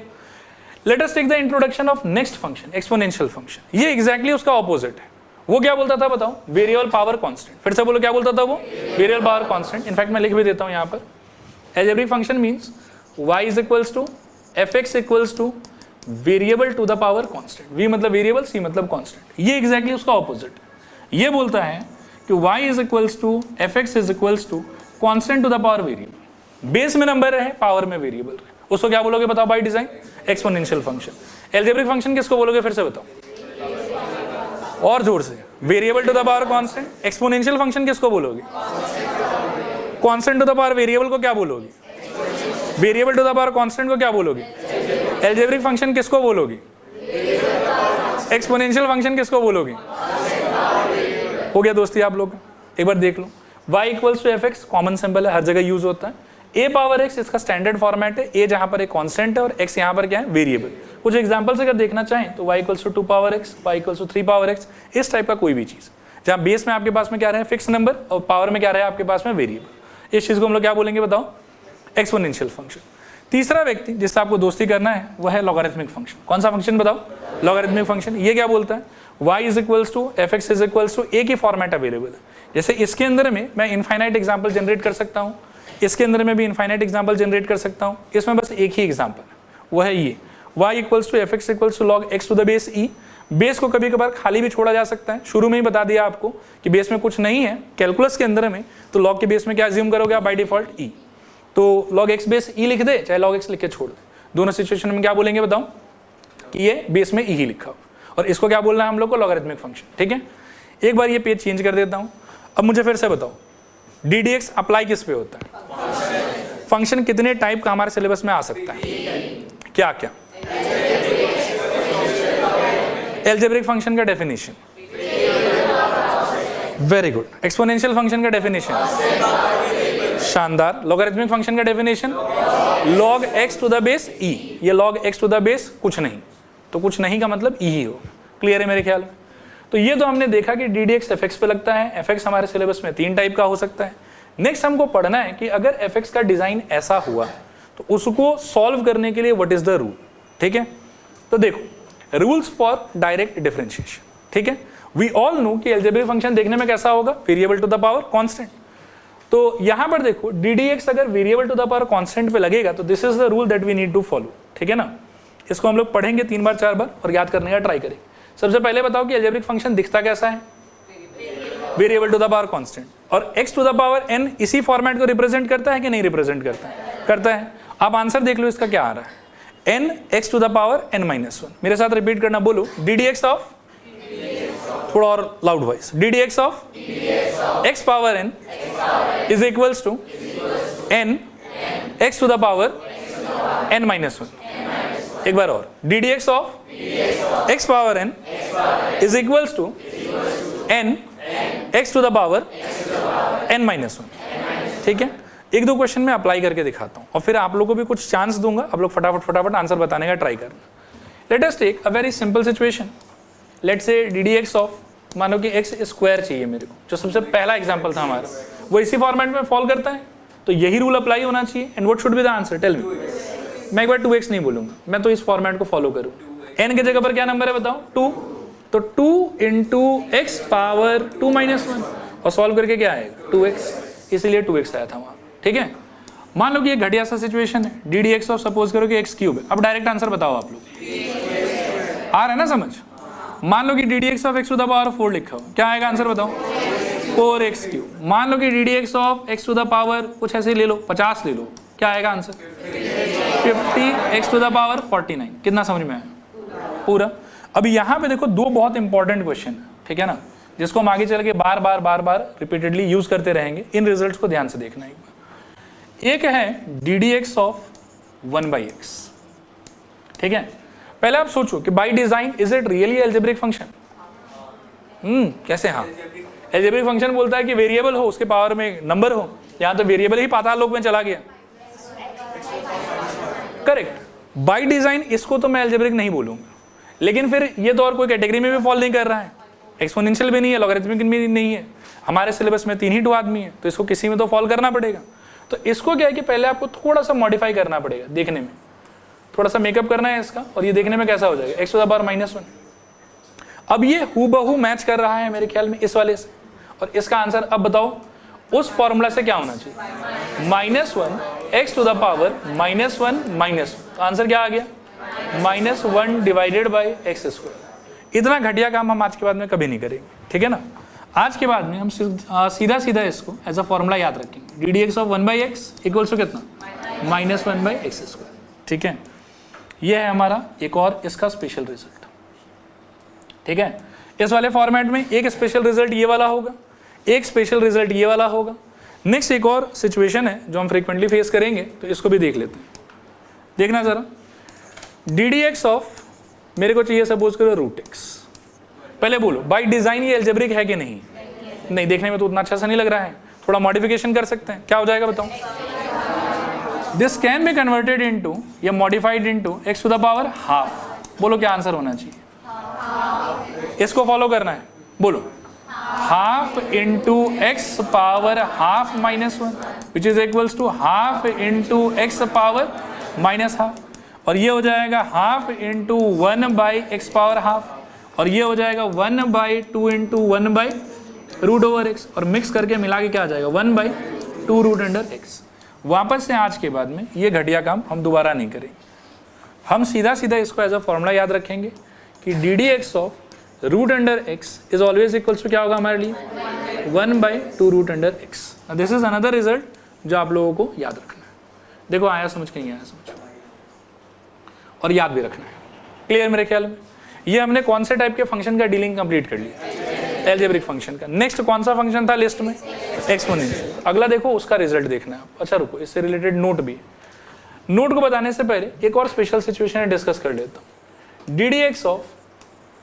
Let us take the introduction of next function, exponential function. ये एग्जैक्टली उसका ऑपोजिट है. वो क्या बोलता था बताओ? Variable power constant. फिर से बोलो क्या बोलता था वो? Variable power constant. इनफैक्ट मैं लिख भी देता हूँ यहाँ पर. Algebraic function means y is equals to fx equals to variable to the power constant. v मतलब वेरिएबल, c मतलब कांस्टेंट. ये एग्जैक्टली उसका ऑपोजिट है. ये बोलता है कि y is equals to fx is equals to constant to the power variable. Base में नंबर है, पावर में वेरिएबल है, उसको क्या बोलोगे बताओ by design? Exponential function. Algebraic function किसको बोलोगे फिर से बताओ? और जोर से. Variable to the power constant. Exponential function किसको बोलोगे? Constant to the power variable को क्या बोलोगे? Variable to the power constant को क्या बोलोगे? एल्जेब्रिक फंक्शन किसको बोलोगे? एक्सपोनेंशियल फंक्शन किसको बोलोगे? हो गया दोस्ती आप लोग. एक बार देख लो. y equals to f x common symbol है, हर जगह यूज होता है. a पावर x इसका स्टैंडर्ड फॉर्मेट है. a जहां पर एक कांस्टेंट है और x यहां पर क्या है? वेरिएबल. कुछ एग्जांपल्स अगर देखना चाहें तो y equals to 2 power x, y equals to 3 power x, इस टाइप का कोई भी चीज जहां बेस में आपके पास में क्या रहे? फिक्स नंबर, और पावर में क्या रहे आपके पास में? वेरिएबल. इस चीज को हम लोग क्या बोलेंगे बताओ? Exponential function. तीसरा व्यक्ति जिससे आपको दोस्ती करना है वो है लॉगरिथमिक फंक्शन. कौन सा फंक्शन बताओ? Logarithmic function. ये क्या बोलता है? y is equals to f x is equals to एक ही फॉर्मेट अवेलेबल है. जैसे इसके अंदर में मैं इनफाइनाइट एग्जाम्पल जनरेट कर सकता हूँ, इसके अंदर में भी इनफाइनाइट एग्जाम्पल जनरेट कर सकता हूँ. इसमें बस एक ही एग्जाम्पल है, वो है ये y equals to f x equals to log x to the base e. Base को कभी कभार खाली भी छोड़ा जा सकता है. शुरू में ही बता दिया आपको कि बेस में कुछ नहीं है कैलकुलस के अंदर में, तो लॉग के बेस में क्या अज्यूम करोगे आप बाय डिफॉल्ट? ई. तो log x बेस e लिख दे, चाहे log x लिख के छोड़ दे, दोनों सिचुएशन में क्या बोलेंगे बताओ? कि ये बेस में e ही लिखा हो. और इसको क्या बोलना है हम लोग को? Logarithmic function. ठीक है. एक बार ये पेज चेंज कर देता हूं. अब मुझे फिर से बताओ ddx अप्लाई किस पे होता है? फंक्शन कितने टाइप का हमारे सिलेबस में आ सकता है? क्या क्या? एल्जेब्रिक फंक्शन का definition. Very good. Exponential function का डेफिनेशन. शानदार. लॉगरिथमिक फंक्शन का definition log x to the base e. ये log x to the base कुछ नहीं, तो कुछ नहीं का मतलब e ही हो. क्लियर है मेरे ख्याल में? तो ये तो हमने देखा कि ddx fx पे लगता है. fx हमारे सिलेबस में 3 टाइप का हो सकता है. नेक्स्ट हमको पढ़ना है कि अगर fx का डिजाइन ऐसा हुआ तो उसको सॉल्व करने के लिए व्हाट इज द रूल. ठीक है. तो देखो रूल्स फॉर डायरेक्ट डिफरेंशिएशन. ठीक है. वी ऑल नो कि एल्जेब्रिक फंक्शन देखने में कैसा होगा? Variable to the power constant. तो यहां पर देखो ddx अगर variable to the power constant पे लगेगा तो this is the rule that we need to follow. ठीक है ना. इसको हम लोग पढ़ेंगे 3 बार 4 बार और याद करने का ट्राई करेंगे. सबसे पहले बताओ कि एल्जेब्रिक फंक्शन दिखता कैसा है? Variable to the power constant. और x to the power n इसी फॉर्मेट को रिप्रेजेंट करता है कि नहीं रिप्रेजेंट करता है? करता है. आप आंसर देख लो इसका क्या आ रहा है? n x to the power n-1. मेरे साथ रिपीट करना, बोलो ddx ऑफ, थोड़ा और loud voice, ddx of x power n is equals to n x to the power n-1. एक बार और, ddx of x power n is equals to n x to the power n-1. ठीक है. 1-2 question में apply करके दिखाता हूं और फिर आप लोगों को भी कुछ चांस दूंगा, आप लोग फटाफट आंसर बताने का ट्राई करना. Let us take a very simple situation. Let's say ddx of, मानो कि x स्क्वायर चाहिए मेरे को, जो सबसे पहला एग्जांपल था हमारा, वो इसी फॉर्मेट में फॉल करता है. तो यही रूल अप्लाई होना चाहिए. And what should be the answer? Tell me. मैं एक बार 2x नहीं बोलूंगा, मैं तो इस फॉर्मेट को फॉलो करूँ. n के जगह पर क्या नंबर है बताओ? 2. तो 2 इंटू x पावर 2-1 और सॉल्व करके क्या आएगा? 2x. इसीलिए 2x आया था वहां. ठीक है. मान लो कि एक घटिया सा सिचुएशन है. ddx ऑफ सपोज करो कि x क्यूब है. अब डायरेक्ट आंसर बताओ आप लोग. आ रहा है ना समझ? मान लो कि ddx of x to the power 4 लिखा हो, क्या आएगा आंसर बताओ? 4x cube. मान लो कि ddx of x to the power कुछ ऐसे ले लो, 50 ले लो, क्या आएगा answer? 50x to the power 49. कितना समझ में आया? पूरा. अभी यहाँ पे देखो 2 बहुत इंपॉर्टेंट क्वेश्चन है. ठीक है ना. जिसको हम आगे चल के बार बार रिपीटेडली यूज करते रहेंगे। इन रिजल्ट्स को ध्यान से देखना एक बार। एक है D d x of 1/x, ठीक है। पहले आप सोचो कि by design is it really algebraic function? कैसे? हाँ, एल्जेब्रिक फंक्शन बोलता है कि वेरिएबल हो, उसके पावर में नंबर हो। यहां तो वेरिएबल ही पाताल लोक में चला गया। करेक्ट। बाय डिजाइन इसको तो मैं एल्जेब्रिक नहीं बोलूंगा, लेकिन फिर ये तो और कोई कैटेगरी में भी फॉल नहीं कर रहा है। एक्सपोनेंशियल भी नहीं है, लॉगरिथमिक भी नहीं है। हमारे सिलेबस में 3 ही 2 आदमी है, तो इसको किसी में तो फॉल करना पड़ेगा। तो इसको क्या है कि पहले आपको थोड़ा सा मॉडिफाई करना पड़ेगा, देखने में थोड़ा सा मेकअप करना है इसका, और ये देखने में कैसा हो जाएगा x to the power -1। अब ये हूबहू मैच कर रहा है मेरे ख्याल में इस वाले से, और इसका आंसर अब बताओ उस फॉर्मूला से क्या होना चाहिए? -1 x to the power -1 तो आंसर क्या आ गया? -1 डिवाइडेड बाई x²। इतना घटिया काम हम आज के बाद में कभी नहीं करेंगे, ठीक है ना। आज के बाद में हम सीधा सीधा इसको एज अ फॉर्मूला याद रखेंगे। D d x of 1/x equals to कितना? -1/x², ठीक है। ये है हमारा एक और इसका स्पेशल रिजल्ट, ठीक है। इस वाले फॉर्मेट में एक स्पेशल रिजल्ट ये वाला होगा, एक स्पेशल रिजल्ट ये वाला होगा। नेक्स्ट एक और सिचुएशन है जो हम फ्रीक्वेंटली फेस करेंगे, तो इसको भी देख लेते हैं। देखना जरा, डी डी एक्स ऑफ मेरे को चाहिए सपोज करो √x। पहले बोलो बाय डिजाइन ये एल्जेब्रिक है कि नहीं? नहीं, देखने में तो उतना अच्छा सा नहीं लग रहा है, थोड़ा मॉडिफिकेशन कर सकते हैं। क्या हो जाएगा बताओ? This can be converted into या modified into x to the power ½ बोलो क्या आंसर होना चाहिए? इसको फॉलो करना है, बोलो ½ into x power ½ -1 which is equals to ½ into x power -½ और ये हो जाएगा ½ into 1/x power ½ और ये हो जाएगा 1/2 into 1/√x और मिक्स करके मिला के क्या आ जाएगा? 1/2√x। वापस से आज के बाद में ये घटिया काम हम दोबारा नहीं करेंगे। हम सीधा सीधा इसको एज अ फॉर्मूला याद रखेंगे कि d d x of √x is always equals to क्या होगा हमारे लिए? 1/2√x। This is another result जो आप लोगों को याद रखना है। देखो आया समझ के नहीं आया समझ, और याद भी रखना है। क्लियर मेरे ख्याल में? ये हमने कौन से टाइप के फंक्शन का डीलिंग कंप्लीट कर लिया? एल्जेब्रिक फंक्शन का। नेक्स्ट कौन सा फंक्शन था लिस्ट में? एक्सपोनेंशियल। अगला देखो उसका रिजल्ट देखना है। अच्छा रुको, इससे रिलेटेड नोट भी। नोट को बताने से पहले एक और स्पेशल सिचुएशन डिस्कस कर लेता हूँ। D d x of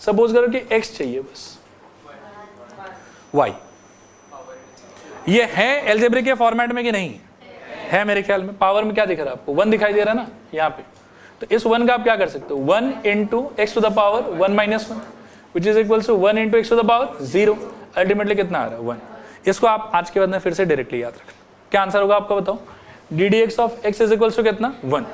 suppose करो कि x चाहिए बस y। ये है एल्जेब्रिक के फॉर्मेट में कि नहीं है? मेरे ख्याल में पावर में क्या दिख रहा है आपको? 1 दिखाई दे रहा है ना यहाँ पे। तो इस 1 का आप क्या कर सकते हो? 1 into x to the power 1 - 1 which is equals to 1 into x to the power 0। Ultimately कितना आ रहा है? 1। इसको आप आज के बाद में फिर से डायरेक्टली याद रखना। क्या आंसर होगा आपका बताओ? D d x of x is equals to कितना? 1।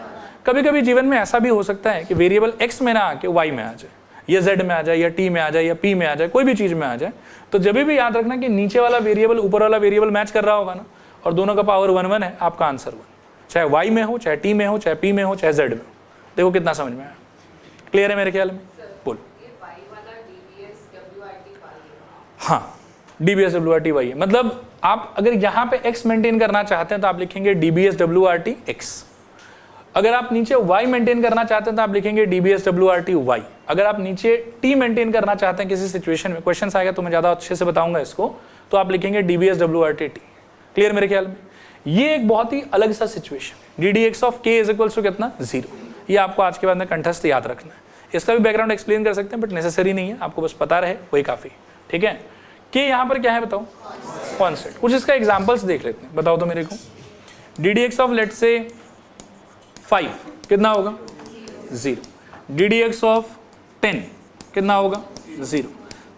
कभी कभी जीवन में ऐसा भी हो सकता है कि वेरिएबल x में ना आके y में आ जाए, या z में आ जाए, या t में आ जाए, या p में आ जाए, कोई भी चीज में आ जाए। तो जब भी याद रखना कि नीचे वाला वेरिएबल ऊपर वाला वेरिएबल मैच कर रहा होगा ना, और दोनों का पावर 1 1 है, आपका आंसर 1। चाहे y में हो, चाहे t में हो, चाहे p में हो, चाहे z में हो। देखो कितना समझ में आया? क्लियर है मेरे ख्याल में? बोलो। हाँ, DBSWRT है। मतलब आप अगर यहाँ पे x मेंटेन करना चाहते हैं तो आप लिखेंगे DBSWRT x। अगर आप नीचे y मेंटेन करना चाहते हैं तो आप लिखेंगे DBSWRT y। अगर आप नीचे t मेंटेन करना चाहते हैं किसी सिचुएशन में, क्वेश्चन आएगा तो मैं ज्यादा अच्छे से बताऊंगा इसको, तो आप लिखेंगे DBSWRT t। क्लियर मेरे ख्याल में? ये एक बहुत ही अलग सा सिचुएशन है। DDX of k is equals to कितना? 0। ये आपको आज के बाद में कंठस्थ याद रखना है। इसका भी बैकग्राउंड एक्सप्लेन कर सकते हैं, बट नेसेसरी नहीं है, आपको बस पता रहे वही काफी। ठीक है, कि यहाँ पर क्या है बताओ? कॉन्स्टेंट। कुछ इसका एग्जांपल्स देख लेते हैं, बताओ तो मेरे को। DDX ऑफ लेट्स से 5 कितना होगा? 0। DDX ऑफ 10 कितना होगा? 0।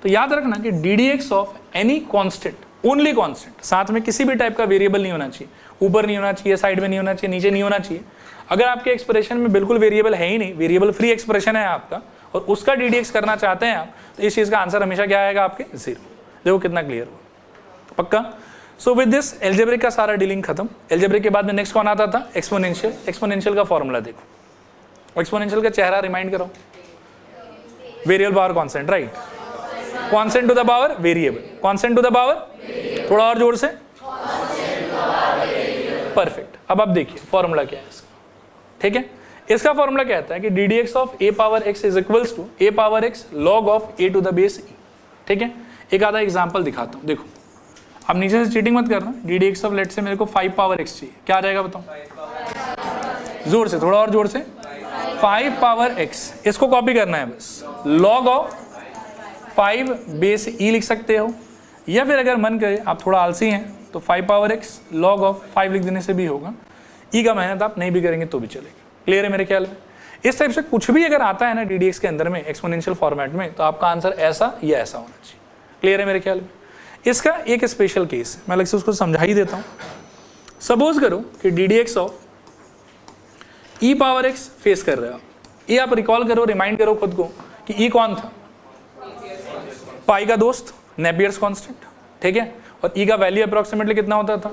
तो याद रखना कि DDX of any constant, only constant, साथ में किसी भी टाइप का वेरिएबल नहीं होना चाहिए, ऊपर नहीं होना चाहिए, साइड में नहीं होना चाहिए, नीचे नहीं होना चाहिए। अगर आपके एक्सप्रेशन में बिल्कुल वेरिएबल है ही नहीं, वेरिएबल फ्री एक्सप्रेशन है आपका, और उसका DDX करना चाहते हैं आप, तो इस चीज का आंसर हमेशा क्या आएगा आपके? 0। देखो कितना क्लियर हुआ, पक्का। सो विद दिस एल्जेब्रिक का सारा डीलिंग खत्म। एल्जेब्रिक के बाद में नेक्स्ट कौन आता था? एक्सपोनेंशियल। एक्सपोनेंशियल का फॉर्मूला देखो। एक्सपोनेंशियल का चेहरा रिमाइंड करो। Variable power constant, right? Constant to the power variable, constant to the power, थोड़ा और जोर से, परफेक्ट। अब आप देखिए फॉर्मूला क्या है इसका। ठीक है, इसका फॉर्मूला कहता है कि DDX of a power x is equals to a power x log of a to the base e। ठीक है, एक आधा एग्जाम्पल दिखाता हूँ। देखो अब नीचे से चीटिंग मत करना। D d x of let say मेरे को 5 पावर एक्स चाहिए, क्या आ जाएगा बताओ? जोर से, थोड़ा और जोर से। 5 पावर एक्स, इसको कॉपी करना है बस। लॉग ऑफ 5 बेस ई लिख सकते हो, या फिर अगर मन करे आप थोड़ा आलसी हैं तो 5 पावर एक्स लॉग ऑफ 5 लिख देने से भी होगा। ई का मेहनत आप नहीं भी करेंगे तो भी चलेगा। क्लियर है मेरे ख्याल में? इस टाइप से कुछ भी अगर आता है ना डी डी एक्स के अंदर में एक्सपोनेंशियल फॉर्मेट में, तो आपका आंसर ऐसा या ऐसा होना चाहिए। क्लियर है मेरे ख्याल में? इसका एक स्पेशल केस है, मैं अलग से उसको समझा ही देता हूँ। सपोज करो कि d d x of e power x face कर रहे हो। ये आप रिकॉल करो, रिमाइंड करो खुद को कि ई कौन था? पाई का दोस्त, नेपियर्स कांस्टेंट, ठीक है। और ई का वैल्यू अप्रोक्सीमेटली कितना होता था?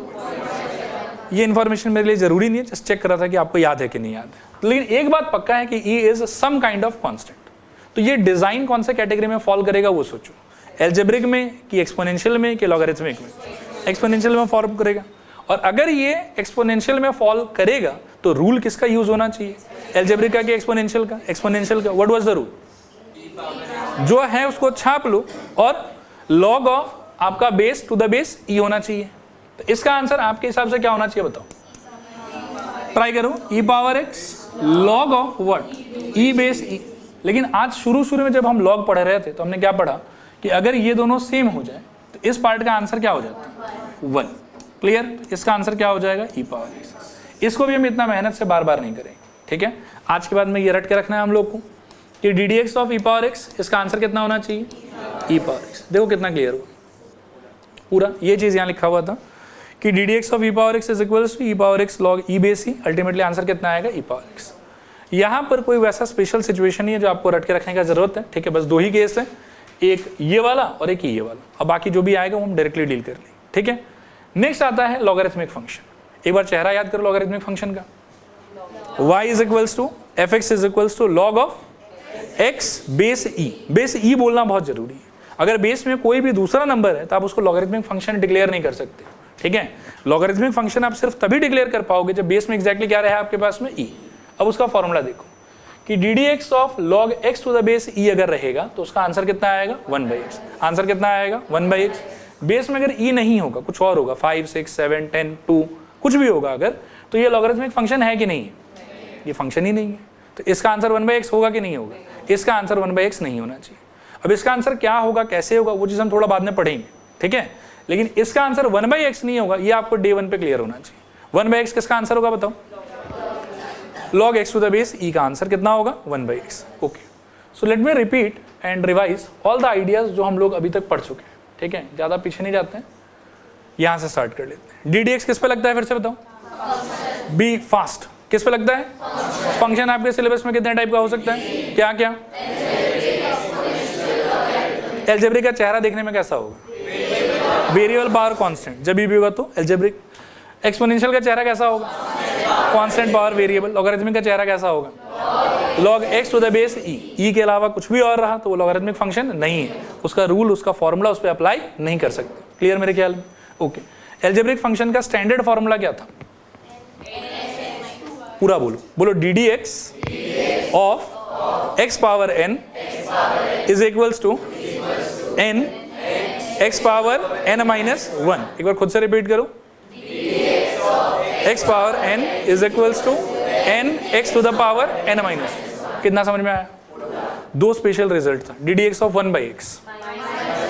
ये इन्फॉर्मेशन मेरे लिए जरूरी नहीं है, जस्ट चेक कर रहा था कि आपको याद है कि नहीं याद है। लेकिन एक बात पक्का है कि e is some kind of constant. तो ये डिजाइन कौन से कैटेगरी में फॉल करेगा वो सोचो, एल्जेब्रिक में कि एक्सपोनेंशियल में कि लॉगरिथमिक में? एक्सपोनेंशियल में फॉल करेगा। और अगर ये एक्सपोनेंशियल में फॉल करेगा तो रूल किसका यूज होना चाहिए? एल्जेब्रिक का कि एक्सपोनेंशियल का? एक्सपोनेंशियल का। What was the rule? जो है उसको छाप लो और लॉग ऑफ आपका बेस टू द बेस ई होना चाहिए। तो इसका आंसर आपके हिसाब से क्या होना चाहिए बताओ? ट्राई करो। E power x log of what? E base e. लेकिन आज शुरू में जब हम लॉग पढ़ रहे थे तो हमने क्या पढ़ा कि अगर ये दोनों सेम हो जाए तो इस पार्ट का आंसर क्या हो जाता है? 1। क्लियर? इसका आंसर क्या हो जाएगा? ई पावर एक्स। इसको भी हम इतना मेहनत से बार बार नहीं करेंगे, ठीक है। आज के बाद में ये रट के रखना है हम लोग को कि d d x of e power x, इसका आंसर कितना होना चाहिए? ई पावर एक्स। देखो कितना क्लियर हुआ पूरा। ये चीज यहाँ लिखा हुआ था कि d d x of e power x is equals to e power x log e base e. Ultimately answer कितना आएगा? E power x. यहाँ पर कोई वैसा स्पेशल सिचुएशन नहीं है जो आपको रट के रखने का जरूरत है, ठीक है। बस 2 ही केस है, एक ये वाला और एक ये वाला। अब बाकी जो भी आएगा वो हम डायरेक्टली डील कर लेंगे, ठीक है। नेक्स्ट आता है लॉगरिथमिक फंक्शन। एक बार चेहरा याद करो लॉगरिथमिक फंक्शन का। y is equals to f x is equals to log of x base e। Base e बोलना बहुत जरूरी है। अगर बेस में कोई भी दूसरा नंबर है तो आप उसको लॉगरिथमिक फंक्शन डिक्लेयर नहीं कर सकते, ठीक है। लॉगरिथमिक फंक्शन आप सिर्फ तभी डिक्लेयर कर पाओगे जब बेस में एग्जैक्टली क्या रहा है आपके पास में? e। अब उसका फॉर्मूला देखो कि d d x of log x to the base e अगर रहेगा तो उसका आंसर कितना आएगा? 1/x। आंसर कितना आएगा? 1/x। बेस में अगर ई नहीं होगा, कुछ और होगा, 5, 6, 7, 10, 2 कुछ भी होगा अगर, तो ये लॉगरिथमिक फंक्शन है कि नहीं है? ये फंक्शन ही नहीं है। तो इसका आंसर 1/x होगा कि नहीं होगा? इसका आंसर 1/x नहीं होना चाहिए। अब इसका आंसर क्या होगा, कैसे होगा, वो चीज हम थोड़ा बाद में पढ़ेंगे, ठीक है। लेकिन इसका आंसर 1/x नहीं होगा, ये आपको डे 1 पे क्लियर होना चाहिए। 1/x किसका आंसर होगा बताओ? log x to the base e का आंसर कितना होगा? 1/x। Okay, so let me repeat and revise all the ideas जो हम लोग अभी तक पढ़ चुके हैं, ठीक है। ज्यादा पीछे नहीं जाते हैं, यहां से स्टार्ट कर लेते हैं। डी डी एक्स किस पे लगता है फिर से बताओ? Be fast. किस पे लगता है? फंक्शन आपके सिलेबस में कितने टाइप का हो सकता है? क्या क्या? एल्जेब्रिक का चेहरा देखने में कैसा होगा? Variable power constant. जब भी होगा तो एल्जेब्रिक। एक्सपोनेंशियल का चेहरा कैसा होगा? Constant power variable. लॉगरिथमिक का चेहरा कैसा होगा? log x to the base e। e के अलावा कुछ भी और रहा तो वो लॉगरिथमिक फंक्शन नहीं है, उसका रूल, उसका फॉर्मूला उस पर अप्लाई नहीं कर सकते। क्लियर मेरे ख्याल में? ओके। एल्जेब्रिक फंक्शन का स्टैंडर्ड फॉर्मूला क्या था? पूरा बोलो, बोलो। D d x of x power n is equals to n x power n minus 1। एक बार खुद से रिपीट करो। x power n is equals to n x to the power n minus. कितना समझ में आया? 2 स्पेशल रिजल्ट था। D d x of 1/x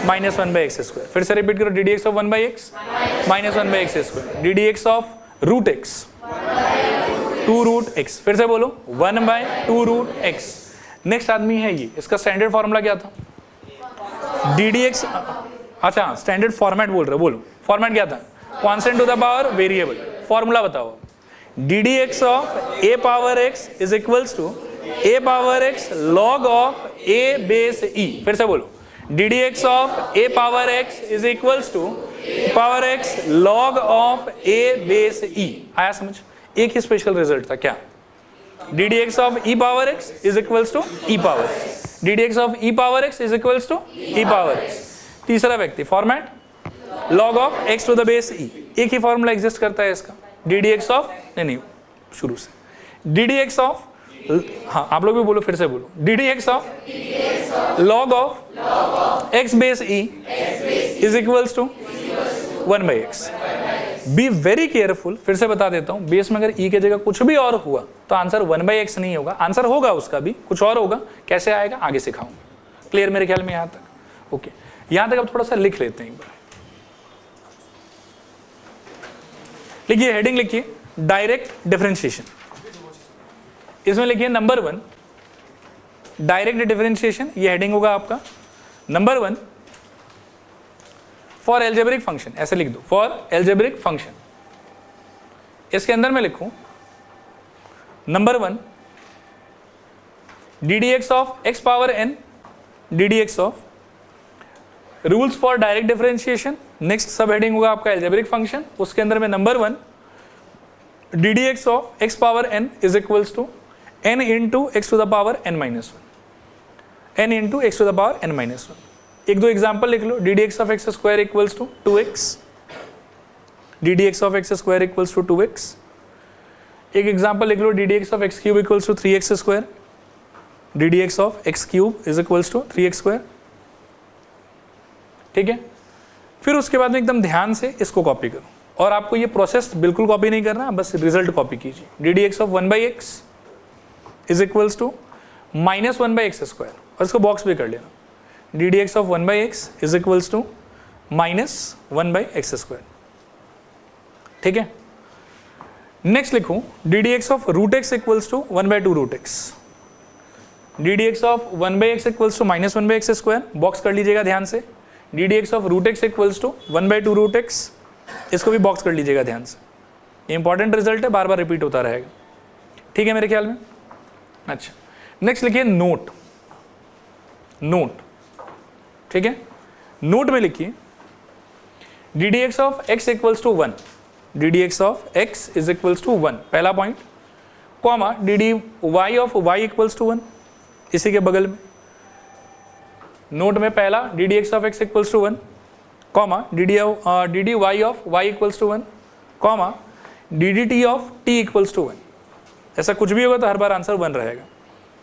minus 1/x square. फिर से रिपीट करो। D d x of 1/x minus 1/x square. D d x of root x 2 root x। फिर से बोलो 1/2 रूट x। नेक्स्ट आदमी है ये, इसका स्टैंडर्ड फॉर्मूला क्या था? डी डी एक्स, अच्छा स्टैंडर्ड फॉर्मेट बोल रहे हो, बोलो फॉर्मेट क्या था? Constant to the power variable. Formula बताओ। D d x of a power x is equals to a power x log of a base e. फिर से बोलो। D d x of a power x is equals to power x log of a base e. आया समझ? एक ही special result था क्या? D d x of e power x is equals to e power x. D d x of e power x is equals to e power x. तीसरा व्यक्ति format log of x to the base e। एक ही formula exist करता है इसका, D d x of, नहीं शुरू से, d d x of हाँ आप लोग भी बोलो, फिर से बोलो, d d x of log of x base e is equals to 1/x। Be very careful, फिर से बता देता हूं, बेस में अगर ई के जगह कुछ भी और हुआ तो आंसर 1/x नहीं होगा, आंसर होगा उसका भी कुछ और होगा, कैसे आएगा आगे सिखाऊंगा। क्लियर मेरे ख्याल में यहां तक? ओके, यहां तक अब थोड़ा सा लिख लेते हैं एक बार। लिखिए, हेडिंग लिखिए डायरेक्ट डिफरेंशिएशन। इसमें लिखिए नंबर 1 डायरेक्ट डिफरेंशिएशन, ये हेडिंग होगा आपका। नंबर 1 फॉर एल्जेब्रिक फंक्शन, ऐसे लिख दो, फॉर एल्जेब्रिक फंक्शन। इसके अंदर मैं लिखूं number 1 d d x of x power n, d d x of rules for direct differentiation. Next सब हेडिंग होगा आपका एल्जेब्रिक फंक्शन। उसके अंदर में number 1 d d x of x power n is equals to n into x to the power n minus 1, n into x to the power n minus 1। एक दो example लिख लो, d d x of x square equals to 2x, d d x of x square equals to 2x। एक example लिख लो, d d x of x cube equals to 3x square, d d x of x cube is equals to 3x square. ठीक है, फिर उसके बाद में एकदम ध्यान से इसको कॉपी करो, और आपको ये प्रोसेस बिल्कुल कॉपी नहीं करना, बस रिजल्ट कॉपी कीजिए। D d x of 1/x is equals to minus 1/x square, और इसको बॉक्स भी कर लेना, d d x of 1/x is equals to minus 1/x square. ठीक है, नेक्स्ट लिखूं d d x of root x equals to 1/2 root x, d d x of 1/x equals to minus 1/x square, box कर लीजिएगा ध्यान से। D d x of root x equals to 1/2 root x, इसको भी box कर लीजिएगा ध्यान से, ये इंपॉर्टेंट रिजल्ट है, बार बार रिपीट होता रहेगा। ठीक है मेरे ख्याल में? अच्छा, नेक्स्ट लिखिए नोट, नोट। ठीक है, नोट में लिखिए d d x of x equals to 1, d d x of x is equals to 1, पहला point, comma d d y of y equals to 1, इसी के बगल में नोट में पहला d d x of x equals to 1, comma d d y of y equals to 1, comma d d t of t equals to 1। ऐसा कुछ भी होगा तो हर बार आंसर 1 रहेगा।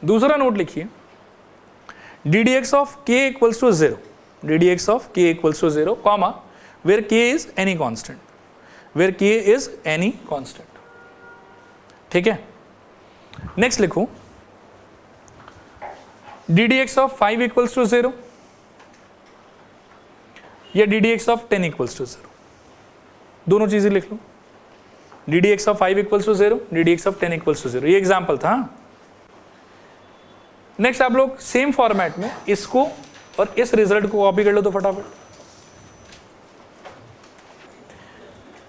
दूसरा नोट लिखिए d d x of k equals to 0, d d x of k equals to 0, comma where k is any constant, where k is any constant. ठीक है, नेक्स्ट लिखूं d d x of 5 equals to 0 या d d x of 10 equals to 0, दोनों चीजें लिख लो, d d x of 5 equals to 0, d d x of 10 equals to 0, ये example था। नेक्स्ट आप लोग सेम फॉर्मेट में इसको और इस रिजल्ट को कॉपी कर लो तो फटाफट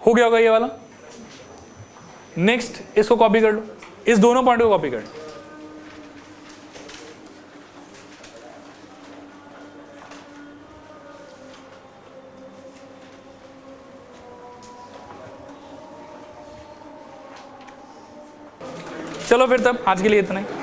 हो गया होगा ये वाला। नेक्स्ट इसको कॉपी कर लो, इस दोनों पॉइंट को कॉपी कर लो। चलो फिर तब आज के लिए इतना ही।